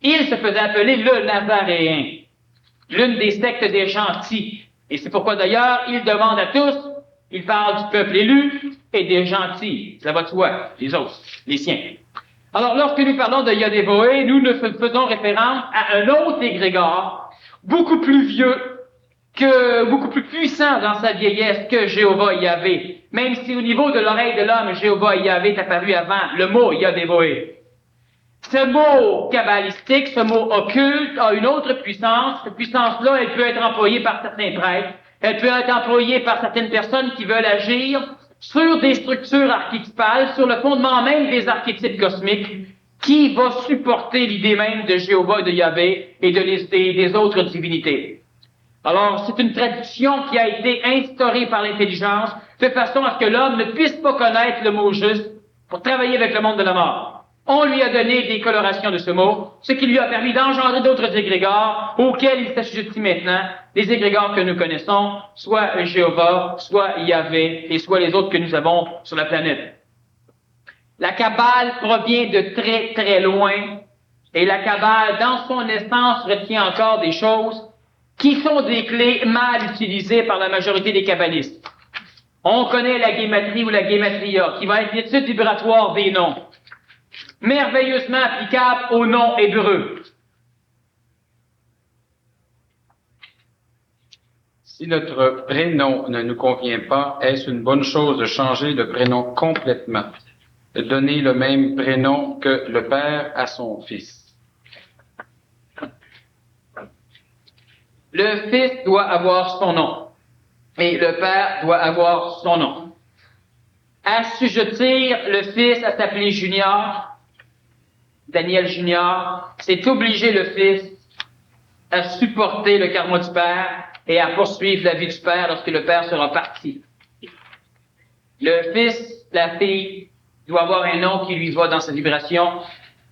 il se faisait appeler le Nazaréen, l'une des sectes des gentils. Et c'est pourquoi d'ailleurs, il demande à tous, il parle du peuple élu et des gentils. Ça va de soi, les autres, les siens. Alors, lorsque nous parlons de Yodévoé, nous ne faisons référence à un autre égrégore, beaucoup plus vieux, beaucoup plus puissant dans sa vieillesse que Jéhovah Yahvé. Même si au niveau de l'oreille de l'homme, Jéhovah Yahvé est apparu avant le mot Yodévoé. Ce mot kabbalistique, ce mot occulte, a une autre puissance. Cette puissance-là, elle peut être employée par certains prêtres. Elle peut être employée par certaines personnes qui veulent agir sur des structures archétypales, sur le fondement même des archétypes cosmiques, qui va supporter l'idée même de Jéhovah, de Yahvé et des autres divinités. Alors, c'est une tradition qui a été instaurée par l'intelligence de façon à ce que l'homme ne puisse pas connaître le mot juste pour travailler avec le monde de la mort. On lui a donné des colorations de ce mot, ce qui lui a permis d'engendrer d'autres égrégores auxquels il s'assujettit maintenant, les égrégores que nous connaissons, soit Jéhovah, soit Yahvé, et soit les autres que nous avons sur la planète. La Kabbale provient de très très loin, et la Kabbale, dans son essence, retient encore des choses qui sont des clés mal utilisées par la majorité des kabbalistes. On connaît la guématrie ou la guématria, qui va être l'étude vibratoire des noms, merveilleusement applicable aux noms hébreux. Si notre prénom ne nous convient pas, est-ce une bonne chose de changer de prénom complètement, de donner le même prénom que le père à son fils? Le fils doit avoir son nom, et le père doit avoir son nom. Assujettir le fils à s'appeler Junior, Daniel Junior, c'est obliger le fils à supporter le karma du père et à poursuivre la vie du père lorsque le père sera parti. Le fils, la fille, doit avoir un nom qui lui va dans sa vibration,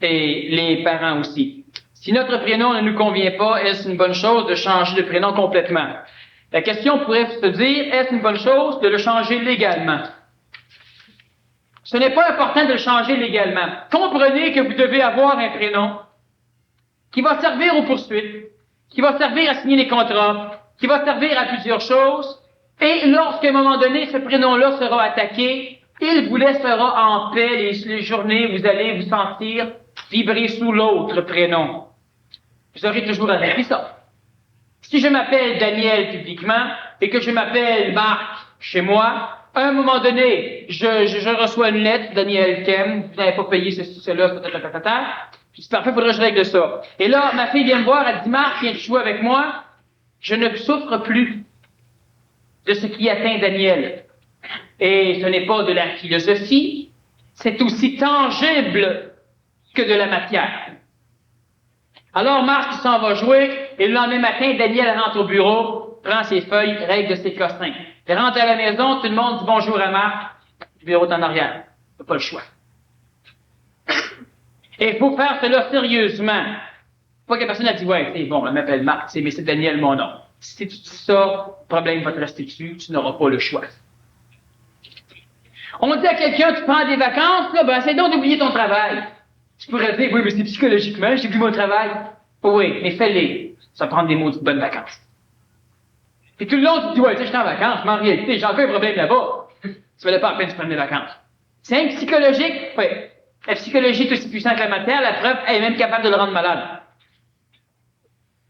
et les parents aussi. Si notre prénom ne nous convient pas, est-ce une bonne chose de changer de prénom complètement? La question pourrait se dire, est-ce une bonne chose de le changer légalement? Ce n'est pas important de le changer légalement. Comprenez que vous devez avoir un prénom qui va servir aux poursuites, qui va servir à signer les contrats, qui va servir à plusieurs choses, et lorsqu'à un moment donné, ce prénom-là sera attaqué, il vous laissera en paix les journées où vous allez vous sentir vibrer sous l'autre prénom. Vous aurez toujours arrêté ça. Si je m'appelle Daniel publiquement et que je m'appelle Marc chez moi, à un moment donné, je reçois une lettre, Daniel Kem, vous n'avez pas payé ceci, cela, tatatata. Je dis, parfait, faudrait que je règle ça. Et là, ma fille vient me voir, elle dit, Marc, viens jouer avec moi. Je ne souffre plus de ce qui atteint Daniel. Et ce n'est pas de la philosophie, c'est aussi tangible que de la matière. Alors, Marc, il s'en va jouer, et le lendemain matin, Daniel rentre au bureau, prend ses feuilles, règle de ses cossins. Il rentre à la maison, tout le monde dit bonjour à Marc, le bureau est en arrière. Il n'a pas le choix. Et il faut faire cela sérieusement. Pas que la personne a dit, ouais, c'est bon, elle m'appelle Marc, mais c'est Daniel mon nom. Si tu dis ça, le problème va te rester dessus, tu n'auras pas le choix. On dit à quelqu'un, tu prends des vacances, là, ben, essaie donc d'oublier ton travail. Tu pourrais dire, oui, mais c'est psychologiquement, j'ai oublié mon travail. Oui, mais fais-les. Ça prend des maudites bonnes vacances. Puis tout le long, tu te dis, ouais, tu sais, je suis en vacances, mais en réalité, j'ai encore un problème là-bas. Ça valait pas la peine de prendre des vacances. C'est un psychologique, oui. La psychologie est aussi puissante que la matière, la preuve, elle est même capable de le rendre malade.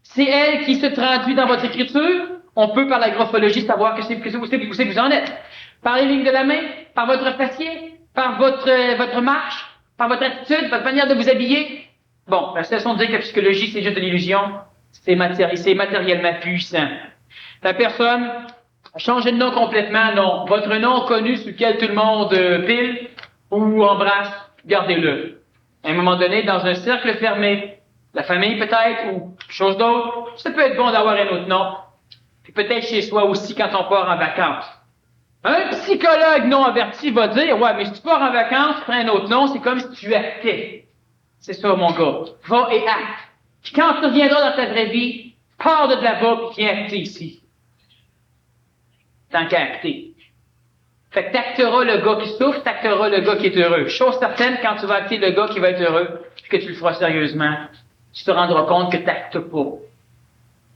C'est elle qui se traduit dans votre écriture. On peut, par la graphologie, savoir où vous en êtes. Par les lignes de la main, par votre faciès, par votre marche, par votre attitude, votre manière de vous habiller. Bon, la façon de dire que la psychologie, c'est juste de l'illusion, c'est matériellement puissant. La personne a changé de nom complètement, non. Votre nom connu sur lequel tout le monde pile ou embrasse, gardez-le. À un moment donné, dans un cercle fermé, la famille peut-être, ou quelque chose d'autre, ça peut être bon d'avoir un autre nom. Puis peut-être chez soi aussi quand on part en vacances. Un psychologue non averti va dire, ouais, mais si tu pars en vacances, tu prends un autre nom, c'est comme si tu actais. C'est ça, mon gars. Va et acte. Puis quand tu reviendras dans ta vraie vie, pars de là-bas, puis viens acter ici. Tant qu'à acter. Fait que t'acteras le gars qui souffre, t'acteras le gars qui est heureux. Chose certaine, quand tu vas acter le gars qui va être heureux, puis que tu le feras sérieusement, tu te rendras compte que t'actes pas.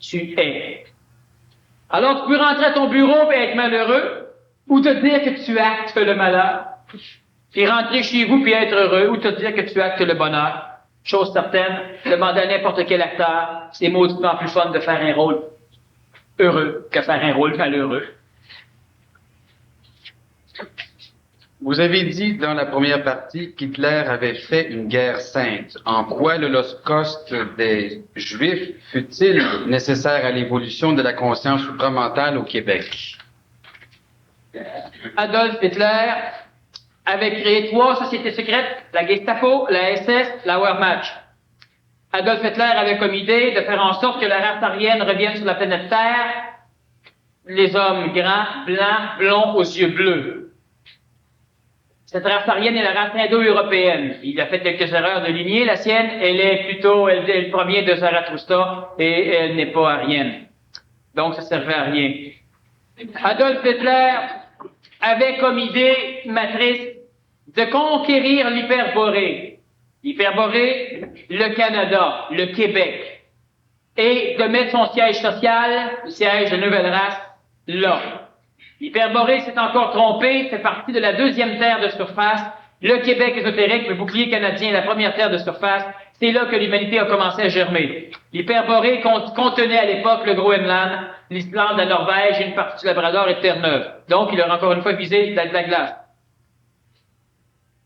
Tu es. Alors, tu peux rentrer à ton bureau et être malheureux, ou te dire que tu actes le malheur, puis rentrer chez vous puis être heureux, ou te dire que tu actes le bonheur. Chose certaine, demandez à n'importe quel acteur, c'est mauditement plus fun de faire un rôle heureux que faire un rôle malheureux. Vous avez dit dans la première partie qu'Hitler avait fait une guerre sainte. En quoi l'Holocauste des Juifs fut-il nécessaire à l'évolution de la conscience supramentale au Québec? Adolf Hitler avait créé 3 sociétés secrètes, la Gestapo, la SS, la Wehrmacht. Adolf Hitler avait comme idée de faire en sorte que la race aryenne revienne sur la planète Terre, les hommes grands, blancs, blonds, aux yeux bleus. Cette race aryenne est la race indo-européenne. Il a fait quelques erreurs de lignée. La sienne, elle provient de Zarathustra et elle n'est pas aryenne. Donc, ça servait à rien. Adolf Hitler avait comme idée matrice de conquérir l'Hyperborée. L'Hyperborée, le Canada, le Québec. Et de mettre son siège social, le siège de nouvelle race, là. L'Hyperborée s'est encore trompé, fait partie de la 2e terre de surface. Le Québec ésotérique, le bouclier canadien, la première terre de surface, c'est là que l'humanité a commencé à germer. L'Hyperborée contenait à l'époque le Groenland, l'Islande, la Norvège et une partie du Labrador et de Terre-Neuve. Donc, il a encore une fois visé de la glace.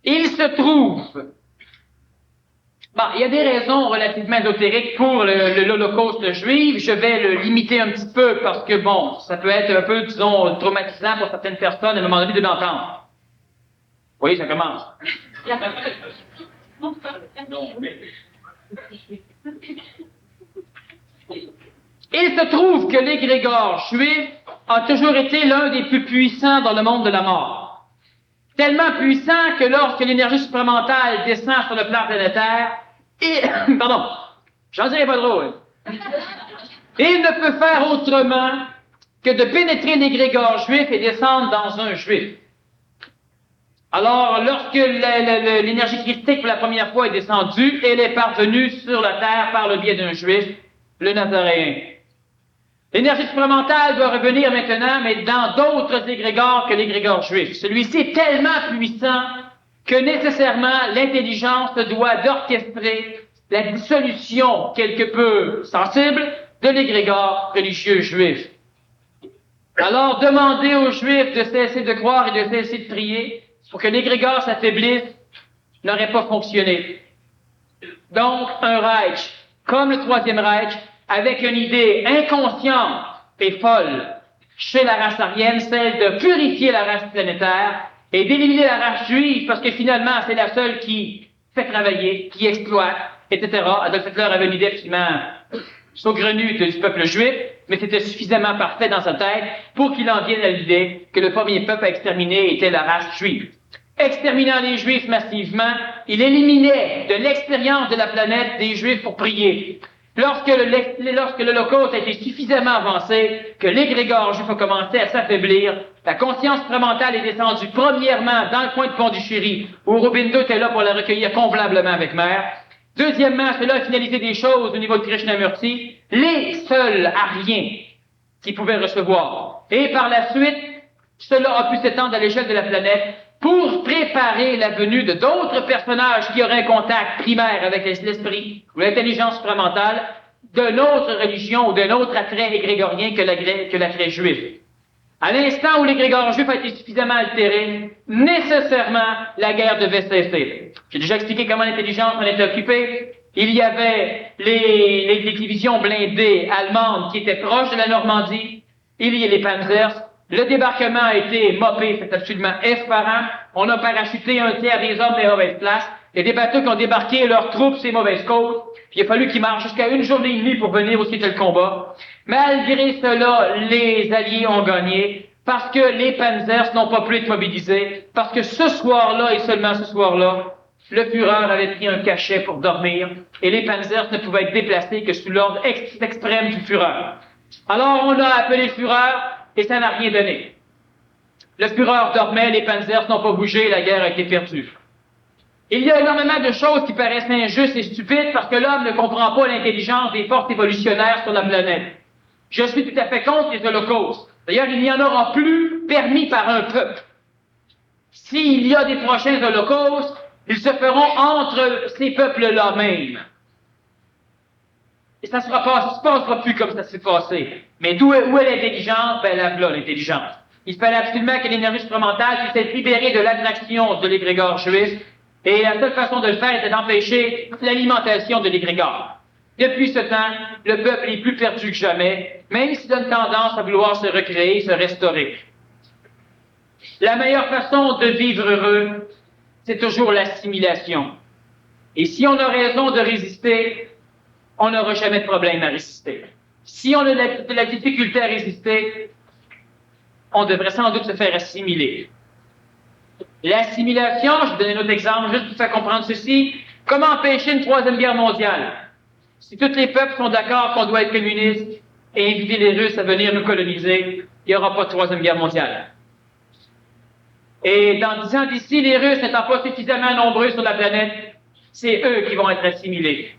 Il se trouve... Bon, il y a des raisons relativement ésotériques pour l'Holocauste juif. Je vais le limiter un petit peu parce que, bon, ça peut être un peu, disons, traumatisant pour certaines personnes à un moment donné de l'entendre. Oui, ça commence. Il se trouve que l'égrégore juif a toujours été l'un des plus puissants dans le monde de la mort. Tellement puissant que lorsque l'énergie supramentale descend sur le plan planétaire, pardon, j'en dirais pas drôle, il ne peut faire autrement que de pénétrer l'égrégore juif et descendre dans un juif. Alors, lorsque l'énergie christique pour la première fois est descendue, elle est parvenue sur la terre par le biais d'un juif, le Nazaréen. L'énergie supramentale doit revenir maintenant, mais dans d'autres égrégores que l'égrégore juif. Celui-ci est tellement puissant que nécessairement l'intelligence doit d'orchestrer la dissolution quelque peu sensible de l'égrégore religieux juif. Alors, demandez aux Juifs de cesser de croire et de cesser de prier pour que l'égrégore s'affaiblisse n'aurait pas fonctionné. Donc, un Reich, comme le 3e Reich, avec une idée inconsciente et folle chez la race aryenne, celle de purifier la race planétaire et d'éliminer la race juive parce que finalement, c'est la seule qui fait travailler, qui exploite, etc. Adolf Hitler avait une idée absolument saugrenue du peuple juif, mais c'était suffisamment parfait dans sa tête pour qu'il en vienne à l'idée que le premier peuple à exterminer était la race juive. Exterminant les Juifs massivement, il éliminait de l'expérience de la planète des Juifs pour prier. Lorsque l'Holocauste a été suffisamment avancé, que l'égrégore juif a commencé à s'affaiblir, la conscience supramentale est descendue premièrement dans le coin de Pondichéry, où Robin II était là pour la recueillir convenablement avec mère. Deuxièmement, cela a finalisé des choses au niveau de Krishnamurti, les seuls Aryens qui pouvaient recevoir. Et par la suite, cela a pu s'étendre à l'échelle de la planète pour préparer la venue de d'autres personnages qui auraient un contact primaire avec l'esprit ou l'intelligence supramentale d'une autre religion ou d'un autre attrait égrégorien que l'attrait juif. À l'instant où l'égrégore juif a été suffisamment altéré, nécessairement, la guerre devait cesser. J'ai déjà expliqué comment l'intelligence en était occupée. Il y avait les divisions blindées allemandes qui étaient proches de la Normandie. Il y a les Panzers. Le débarquement a été mopé, c'est absolument effarant. On a parachuté un tiers des hommes des mauvaises places. Il y a des bateaux qui ont débarqué leurs troupes sur les mauvaises côtes. Puis il a fallu qu'ils marchent jusqu'à 1 journée et demie pour venir où c'était le combat. Malgré cela, les Alliés ont gagné parce que les Panzers n'ont pas pu être mobilisés. Parce que ce soir-là et seulement ce soir-là, le Führer avait pris un cachet pour dormir et les Panzers ne pouvaient être déplacés que sous l'ordre extrême du Führer. Alors on a appelé le Führer et ça n'a rien donné. Le Führer dormait, les Panzers n'ont pas bougé, la guerre a été perdue. Il y a énormément de choses qui paraissent injustes et stupides parce que l'homme ne comprend pas l'intelligence des forces évolutionnaires sur la planète. Je suis tout à fait contre les holocaustes. D'ailleurs, il n'y en aura plus permis par un peuple. S'il y a des prochains holocaustes, ils se feront entre ces peuples-là même. Et ça ne se passera plus comme ça s'est passé. Mais où est l'intelligence? Ben là, l'intelligence. Il fallait absolument que l'énergie supplémentaire puisse être libérée de l'attraction de l'égrégore juif. Et la seule façon de le faire était d'empêcher l'alimentation de l'égrégore. Depuis ce temps, le peuple est plus perdu que jamais, même s'il a une tendance à vouloir se recréer, se restaurer. La meilleure façon de vivre heureux, c'est toujours l'assimilation. Et si on a raison de résister, on n'aura jamais de problème à résister. Si on a de la difficulté à résister, on devrait sans doute se faire assimiler. L'assimilation, je vais donner un autre exemple, juste pour faire comprendre ceci. Comment empêcher une troisième guerre mondiale? Si tous les peuples sont d'accord qu'on doit être communiste et inviter les Russes à venir nous coloniser, il n'y aura pas de troisième guerre mondiale. Et dans 10 ans d'ici, les Russes n'étant pas suffisamment nombreux sur la planète, c'est eux qui vont être assimilés.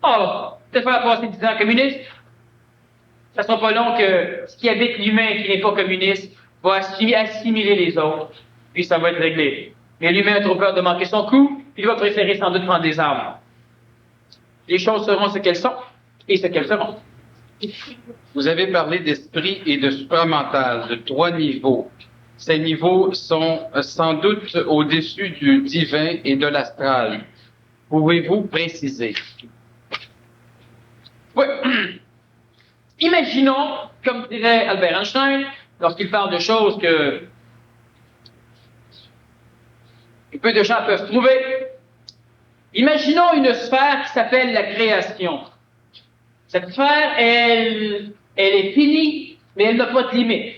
Oh, peut-être faire passer 10 ans communiste. Ça ne sera pas long que ce qui habite l'humain qui n'est pas communiste va assimiler les autres, puis ça va être réglé. Mais l'humain a trop peur de manquer son coup, puis il va préférer sans doute prendre des armes. Les choses seront ce qu'elles sont, et ce qu'elles seront. Vous avez parlé d'esprit et de supramental, de 3 niveaux. Ces niveaux sont sans doute au-dessus du divin et de l'astral. Pouvez-vous préciser? Oui. Imaginons, comme dirait Albert Einstein, lorsqu'il parle de choses que peu de gens peuvent trouver, imaginons une sphère qui s'appelle la création. Cette sphère, elle est finie, mais elle n'a pas de limite.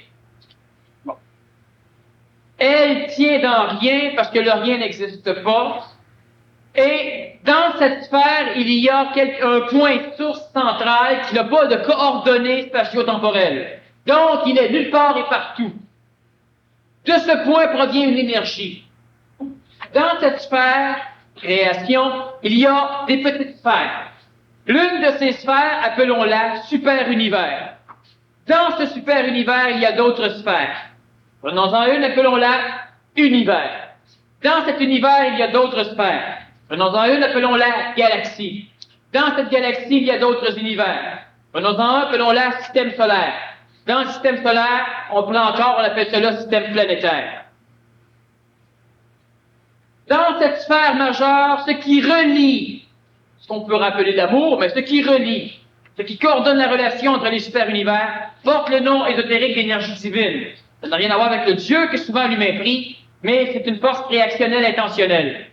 Bon. Elle tient dans rien parce que le rien n'existe pas. Et dans cette sphère, il y a un point source central qui n'a pas de coordonnées spatio-temporelles. Donc, il est nulle part et partout. De ce point provient une énergie. Dans cette sphère, création, il y a des petites sphères. L'une de ces sphères, appelons-la super-univers. Dans ce super-univers, il y a d'autres sphères. Prenons-en une, appelons-la univers. Dans cet univers, il y a d'autres sphères. Prenons-en une, appelons-la galaxie. Dans cette galaxie, il y a d'autres univers. Prenons-en un, appelons-la système solaire. Dans le système solaire, on appelle cela système planétaire. Dans cette sphère majeure, ce qui relie, ce qu'on peut rappeler l'amour, mais ce qui relie, ce qui coordonne la relation entre les super-univers, porte le nom ésotérique d'énergie divine. Ça n'a rien à voir avec le Dieu que souvent l'humain prie, mais c'est une force réactionnelle intentionnelle.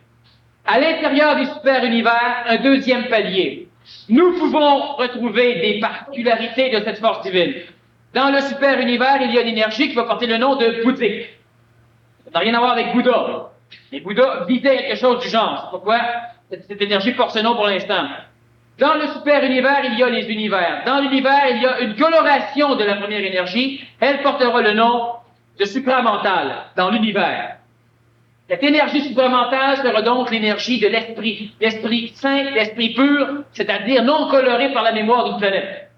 À l'intérieur du super-univers, un deuxième palier. Nous pouvons retrouver des particularités de cette force divine. Dans le super-univers, il y a une énergie qui va porter le nom de bouddhique. Ça n'a rien à voir avec Bouddha. Les Bouddhas visaient quelque chose du genre. C'est pourquoi cette énergie porte ce nom pour l'instant. Dans le super-univers, il y a les univers. Dans l'univers, il y a une coloration de la première énergie. Elle portera le nom de supramentale dans l'univers. Cette énergie supramentale sera donc l'énergie de l'esprit saint, l'esprit pur, c'est-à-dire non coloré par la mémoire d'une planète.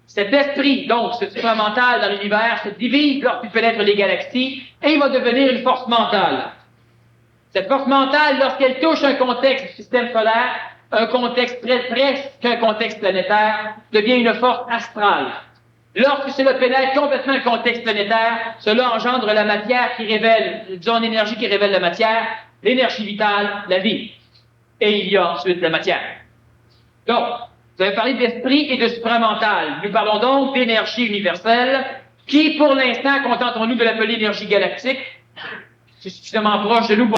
Cet esprit, donc, ce supramental dans l'univers, se divise lorsqu'il pénètre les galaxies et il va devenir une force mentale. Cette force mentale, lorsqu'elle touche un contexte du système solaire, un contexte presque un contexte planétaire, devient une force astrale. Lorsque cela pénètre complètement le contexte planétaire, cela engendre la matière qui révèle, disons l'énergie qui révèle la matière, l'énergie vitale, la vie. Et il y a ensuite la matière. Donc, vous avez parlé d'esprit et de supramental. Nous parlons donc d'énergie universelle, qui, pour l'instant, contentons-nous de l'appeler énergie galactique. C'est suffisamment proche de nous.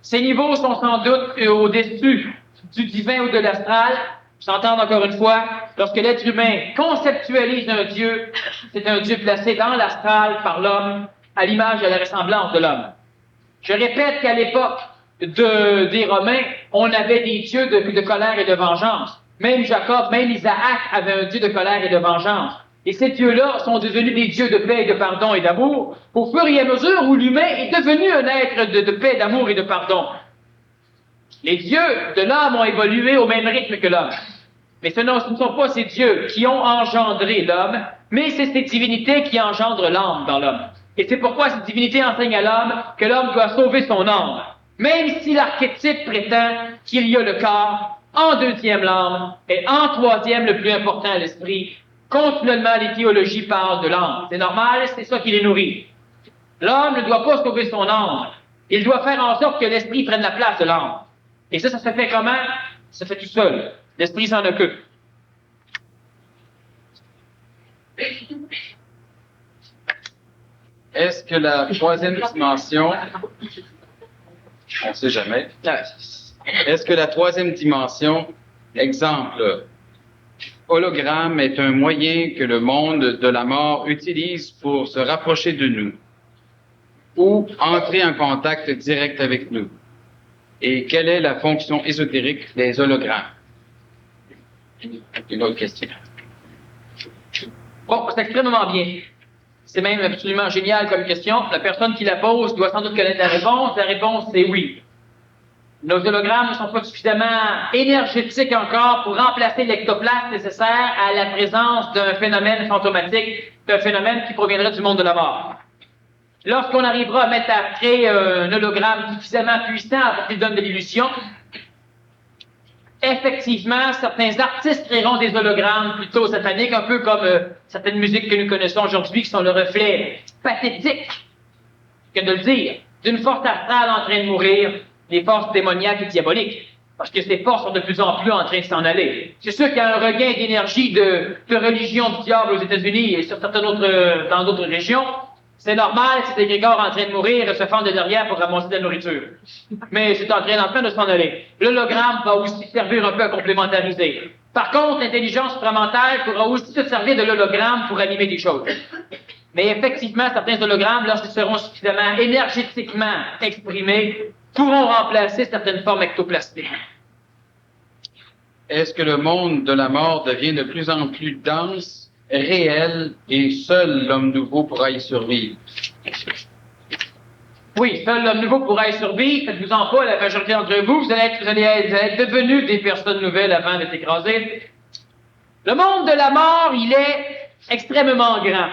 Ces niveaux sont sans doute au-dessus du divin ou de l'astral. S'entendre encore une fois, lorsque l'être humain conceptualise un Dieu, c'est un Dieu placé dans l'astral par l'homme, à l'image et à la ressemblance de l'homme. Je répète qu'à l'époque des Romains, on avait des dieux de colère et de vengeance. Même Jacob, même Isaac avait un Dieu de colère et de vengeance. Et ces dieux-là sont devenus des dieux de paix, de pardon et d'amour, au fur et à mesure où l'humain est devenu un être de paix, d'amour et de pardon. Les dieux de l'homme ont évolué au même rythme que l'homme. Mais ce ne sont pas ces dieux qui ont engendré l'homme, mais c'est ces divinités qui engendrent l'âme dans l'homme. Et c'est pourquoi cette divinité enseigne à l'homme que l'homme doit sauver son âme. Même si l'archétype prétend qu'il y a le corps, en deuxième l'âme, et en troisième le plus important l'esprit, continuellement les théologies parlent de l'âme. C'est normal, c'est ça qui les nourrit. L'homme ne doit pas sauver son âme. Il doit faire en sorte que l'esprit prenne la place de l'âme. Et ça se fait comment? Ça se fait tout seul. L'esprit s'en occupe. Est-ce que la troisième dimension, on ne sait jamais, est-ce que la troisième dimension, exemple, hologramme est un moyen que le monde de la mort utilise pour se rapprocher de nous ou entrer en contact direct avec nous? Et quelle est la fonction ésotérique des hologrammes? Une autre question. Bon, c'est extrêmement bien. C'est même absolument génial comme question. La personne qui la pose doit sans doute connaître la réponse. La réponse, c'est oui. Nos hologrammes ne sont pas suffisamment énergétiques encore pour remplacer l'ectoplasme nécessaire à la présence d'un phénomène fantomatique, d'un phénomène qui proviendrait du monde de la mort. Lorsqu'on arrivera à créer un hologramme suffisamment puissant pour qu'il donne de l'illusion, effectivement, certains artistes créeront des hologrammes plutôt sataniques, un peu comme certaines musiques que nous connaissons aujourd'hui, qui sont le reflet pathétique, que de le dire, d'une force astrale en train de mourir, des forces démoniaques et diaboliques. Parce que ces forces sont de plus en plus en train de s'en aller. C'est sûr qu'il y a un regain d'énergie de religion du diable aux États-Unis et sur certaines autres, dans d'autres régions. C'est normal, c'est des égrégores en train de mourir et se fendent de derrière pour ramasser de la nourriture. Mais c'est en train de s'en aller. L'hologramme va aussi servir un peu à complémentariser. Par contre, l'intelligence supramentale pourra aussi se servir de l'hologramme pour animer des choses. Mais effectivement, certains hologrammes, lorsqu'ils seront suffisamment énergétiquement exprimés, pourront remplacer certaines formes ectoplasmiques. Est-ce que le monde de la mort devient de plus en plus dense, réel, et seul l'homme nouveau pourra y survivre? Oui, seul l'homme nouveau pourra y survivre. Faites-vous-en pas, la majorité d'entre vous, vous allez être devenus des personnes nouvelles avant d'être écrasés. Le monde de la mort, il est extrêmement grand.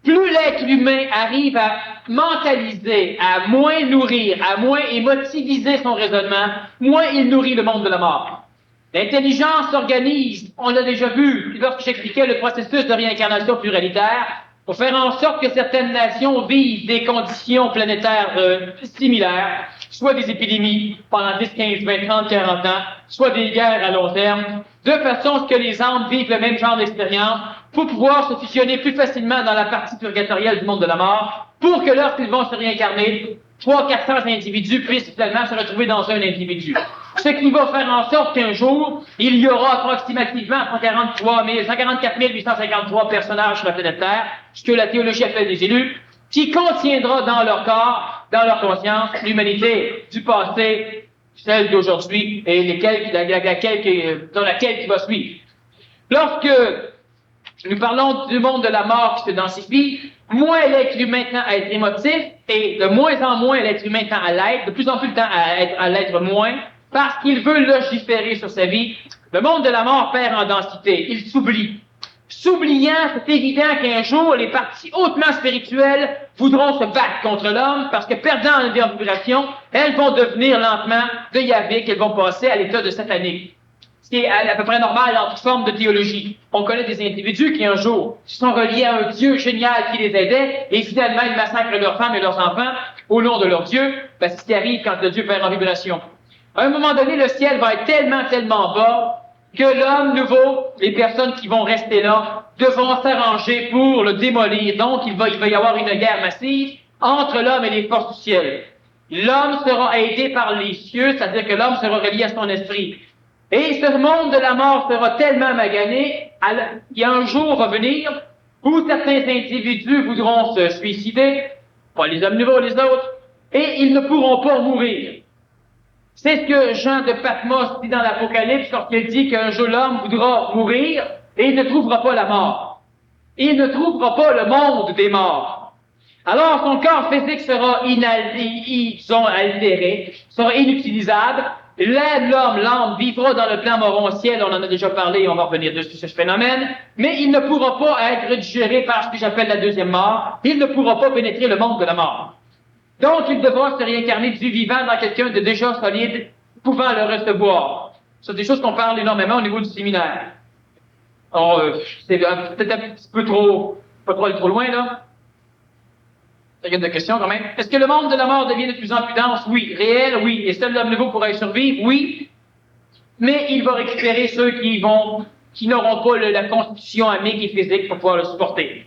Plus l'être humain arrive à mentaliser, à moins nourrir, à moins émotiviser son raisonnement, moins il nourrit le monde de la mort. L'intelligence s'organise, on l'a déjà vu lorsque j'expliquais le processus de réincarnation pluralitaire, pour faire en sorte que certaines nations vivent des conditions planétaires similaires, soit des épidémies pendant 10, 15, 20, 30, 40 ans, soit des guerres à long terme, de façon à ce que les âmes vivent le même genre d'expérience pour pouvoir se fusionner plus facilement dans la partie purgatoriale du monde de la mort, pour que lorsqu'ils vont se réincarner, 300-400 individus puissent finalement se retrouver dans un individu. Ce qui va faire en sorte qu'un jour, il y aura approximativement 144 853 personnages sur la planète Terre, ce que la théologie appelle des élus, qui contiendra dans leur corps, dans leur conscience, l'humanité du passé, celle d'aujourd'hui et dans laquelle qui va suivre. Lorsque nous parlons du monde de la mort qui se densifie, moins l'être humain tend à être émotif et de moins en moins l'être humain tend à l'être, de plus en plus le temps à l'être moins, parce qu'il veut légiférer sur sa vie. Le monde de la mort perd en densité, il s'oublie. S'oubliant, c'est évident qu'un jour, les parties hautement spirituelles voudront se battre contre l'homme parce que perdant en vibration, elles vont devenir lentement de Yahvé, qu'elles vont passer à l'état de satanique. Ce qui est à peu près normal dans toute forme de théologie. On connaît des individus qui un jour se sont reliés à un Dieu génial qui les aidait et finalement ils massacrent leurs femmes et leurs enfants au nom de leur Dieu. Ben, c'est ce qui arrive quand le Dieu perd en vibration. À un moment donné, le ciel va être tellement bas que l'homme nouveau, les personnes qui vont rester là, devront s'arranger pour le démolir. Donc, il va y avoir une guerre massive entre l'homme et les forces du ciel. L'homme sera aidé par les cieux, c'est-à-dire que l'homme sera relié à son esprit. Et ce monde de la mort sera tellement magané, il y a un jour va venir où certains individus voudront se suicider, pas les hommes nouveaux, les autres, et ils ne pourront pas mourir. C'est ce que Jean de Patmos dit dans l'Apocalypse lorsqu'il dit qu'un jour l'homme voudra mourir et il ne trouvera pas la mort. il ne trouvera pas le monde des morts. Alors son corps physique sera altéré, sera inutilisable. L'âme vivra dans le plan morontiel, on en a déjà parlé, on va revenir dessus sur ce phénomène, mais il ne pourra pas être digéré par ce que j'appelle la deuxième mort. Il ne pourra pas pénétrer le monde de la mort. Donc, il devra se réincarner du vivant dans quelqu'un de déjà solide, pouvant le recevoir. C'est des choses qu'on parle énormément au niveau du séminaire. Alors, c'est peut-être un petit peu trop, pas trop aller trop loin, là. Il y a de questions quand même. Est-ce que le monde de la mort devient de plus en plus dense? Oui. Réel? Oui. Et seul l'homme nouveau pourra y survivre? Oui. Mais il va récupérer ceux qui n'auront pas la constitution amique et physique pour pouvoir le supporter.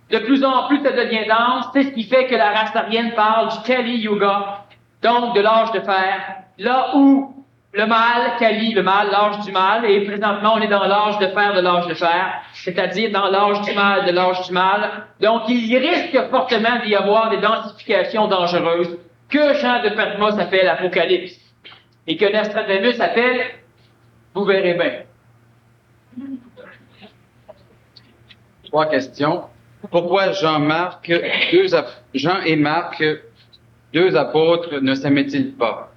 De plus en plus, ça devient dense. C'est ce qui fait que la race aryenne parle du Kali Yuga, donc de l'âge de fer, là où le mal, Kali, le mal, l'âge du mal, et présentement, on est dans l'âge de fer de l'âge de fer, c'est-à-dire dans l'âge du mal de l'âge du mal. Donc, il risque fortement d'y avoir des densifications dangereuses que Jean de Patmos appelle Apocalypse et que Nostradamus appelle, vous verrez bien. 3 questions. Pourquoi Jean et Marc, 2 apôtres, ne s'aimaient-ils pas?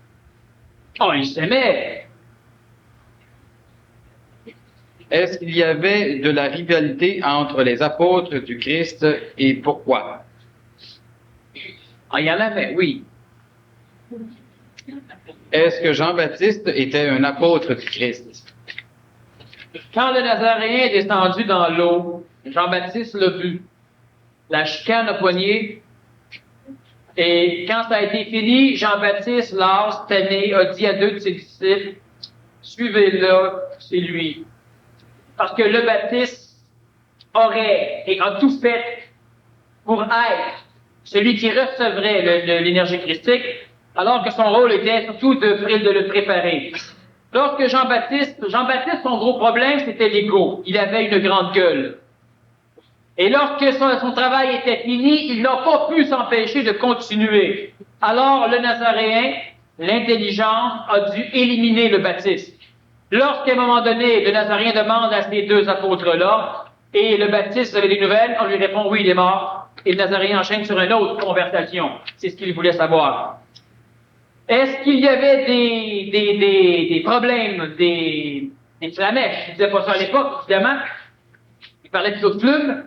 Oh, ils s'aimaient. Est-ce qu'il y avait de la rivalité entre les apôtres du Christ et pourquoi? Ah, il y en avait, oui. Est-ce que Jean-Baptiste était un apôtre du Christ? Quand le Nazaréen est descendu dans l'eau, Jean-Baptiste l'a vu. La chicane a poigné. Et quand ça a été fini, Jean-Baptiste, Lars, Thané, a dit à 2 de ses disciples, suivez-le, c'est lui. Parce que le Baptiste aurait et a tout fait pour être celui qui recevrait l'énergie christique, alors que son rôle était surtout de le préparer. Lorsque Jean-Baptiste, son gros problème, c'était l'ego. Il avait une grande gueule. Et lorsque son travail était fini, il n'a pas pu s'empêcher de continuer. Alors, le Nazaréen, l'intelligence, a dû éliminer le Baptiste. Lorsqu'à un moment donné, le Nazaréen demande à ces 2 apôtres-là, et le Baptiste avait des nouvelles, on lui répond oui, il est mort. Et le Nazaréen enchaîne sur une autre conversation. C'est ce qu'il voulait savoir. Est-ce qu'il y avait des problèmes, des flamèches? Il ne disait pas ça à l'époque, évidemment. Il parlait plutôt de plumes.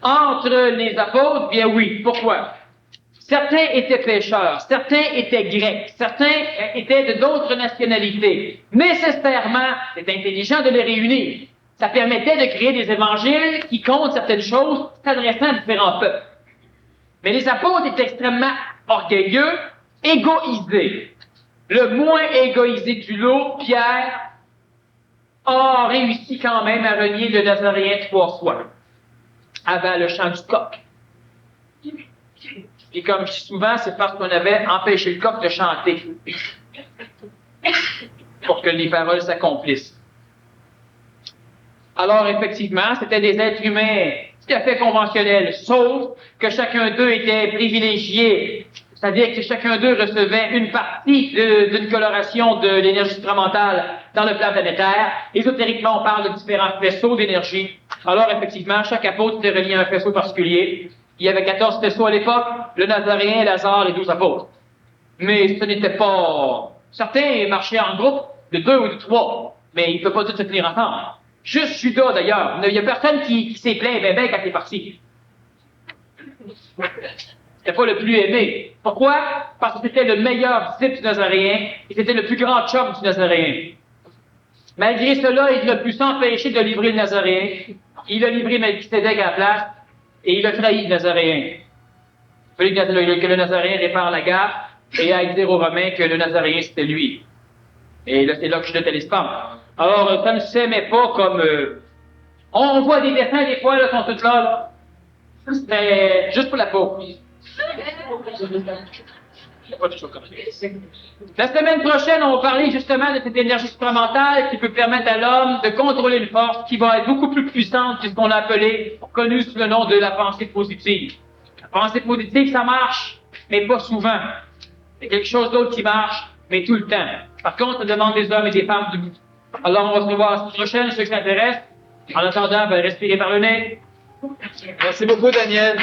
Entre les apôtres, bien oui. Pourquoi? Certains étaient pécheurs, certains étaient grecs, certains étaient de d'autres nationalités. Nécessairement, c'est intelligent de les réunir. Ça permettait de créer des évangiles qui comptent certaines choses s'adressant à différents peuples. Mais les apôtres étaient extrêmement orgueilleux, égoïsés. Le moins égoïsé du lot, Pierre, a réussi quand même à renier le Nazaréen 3 fois, avant le chant du coq. Et comme je dis souvent, c'est parce qu'on avait empêché le coq de chanter, pour que les paroles s'accomplissent. Alors, effectivement, c'était des êtres humains tout à fait conventionnels, sauf que chacun d'eux était privilégié, c'est-à-dire que chacun d'eux recevait une partie d'une coloration de l'énergie supramentale dans le plan planétaire. Ésotériquement, on parle de différents faisceaux d'énergie. Alors, effectivement, chaque apôtre était relié à un faisceau particulier. Il y avait 14 faisceaux à l'époque, le Nazaréen, Lazare, les 12 apôtres. Mais ce n'était pas... Certains marchaient en groupe de 2 ou de 3, mais ils ne peuvent pas tous se tenir ensemble. Juste Judas, d'ailleurs. Il n'y a personne qui s'est plaint ben quand il est parti. C'était pas le plus aimé. Pourquoi? Parce que c'était le meilleur disciple du Nazaréen et c'était le plus grand chum du Nazaréen. Malgré cela, il n'a pu s'empêcher de livrer le Nazaréen. Il a livré Melchisédek à la place et il a trahi le Nazaréen. Il fallait que le Nazaréen répare la gaffe et aille dire aux Romains que le Nazaréen c'était lui. Et là, c'est là que je jetais les spams. Alors, ça ne s'aimait pas comme... On voit des dessins des fois, là, sont tous là, là. C'était juste pour la peau. La semaine prochaine, on va parler justement de cette énergie supramentale qui peut permettre à l'homme de contrôler une force qui va être beaucoup plus puissante que ce qu'on a appelé, connu sous le nom de la pensée positive. La pensée positive, ça marche, mais pas souvent. C'est quelque chose d'autre qui marche, mais tout le temps. Par contre, ça demande des hommes et des femmes debout. Alors, on va se revoir la semaine prochaine, ceux qui s'intéressent. En attendant, ben, respirez par le nez. Merci beaucoup, Daniel.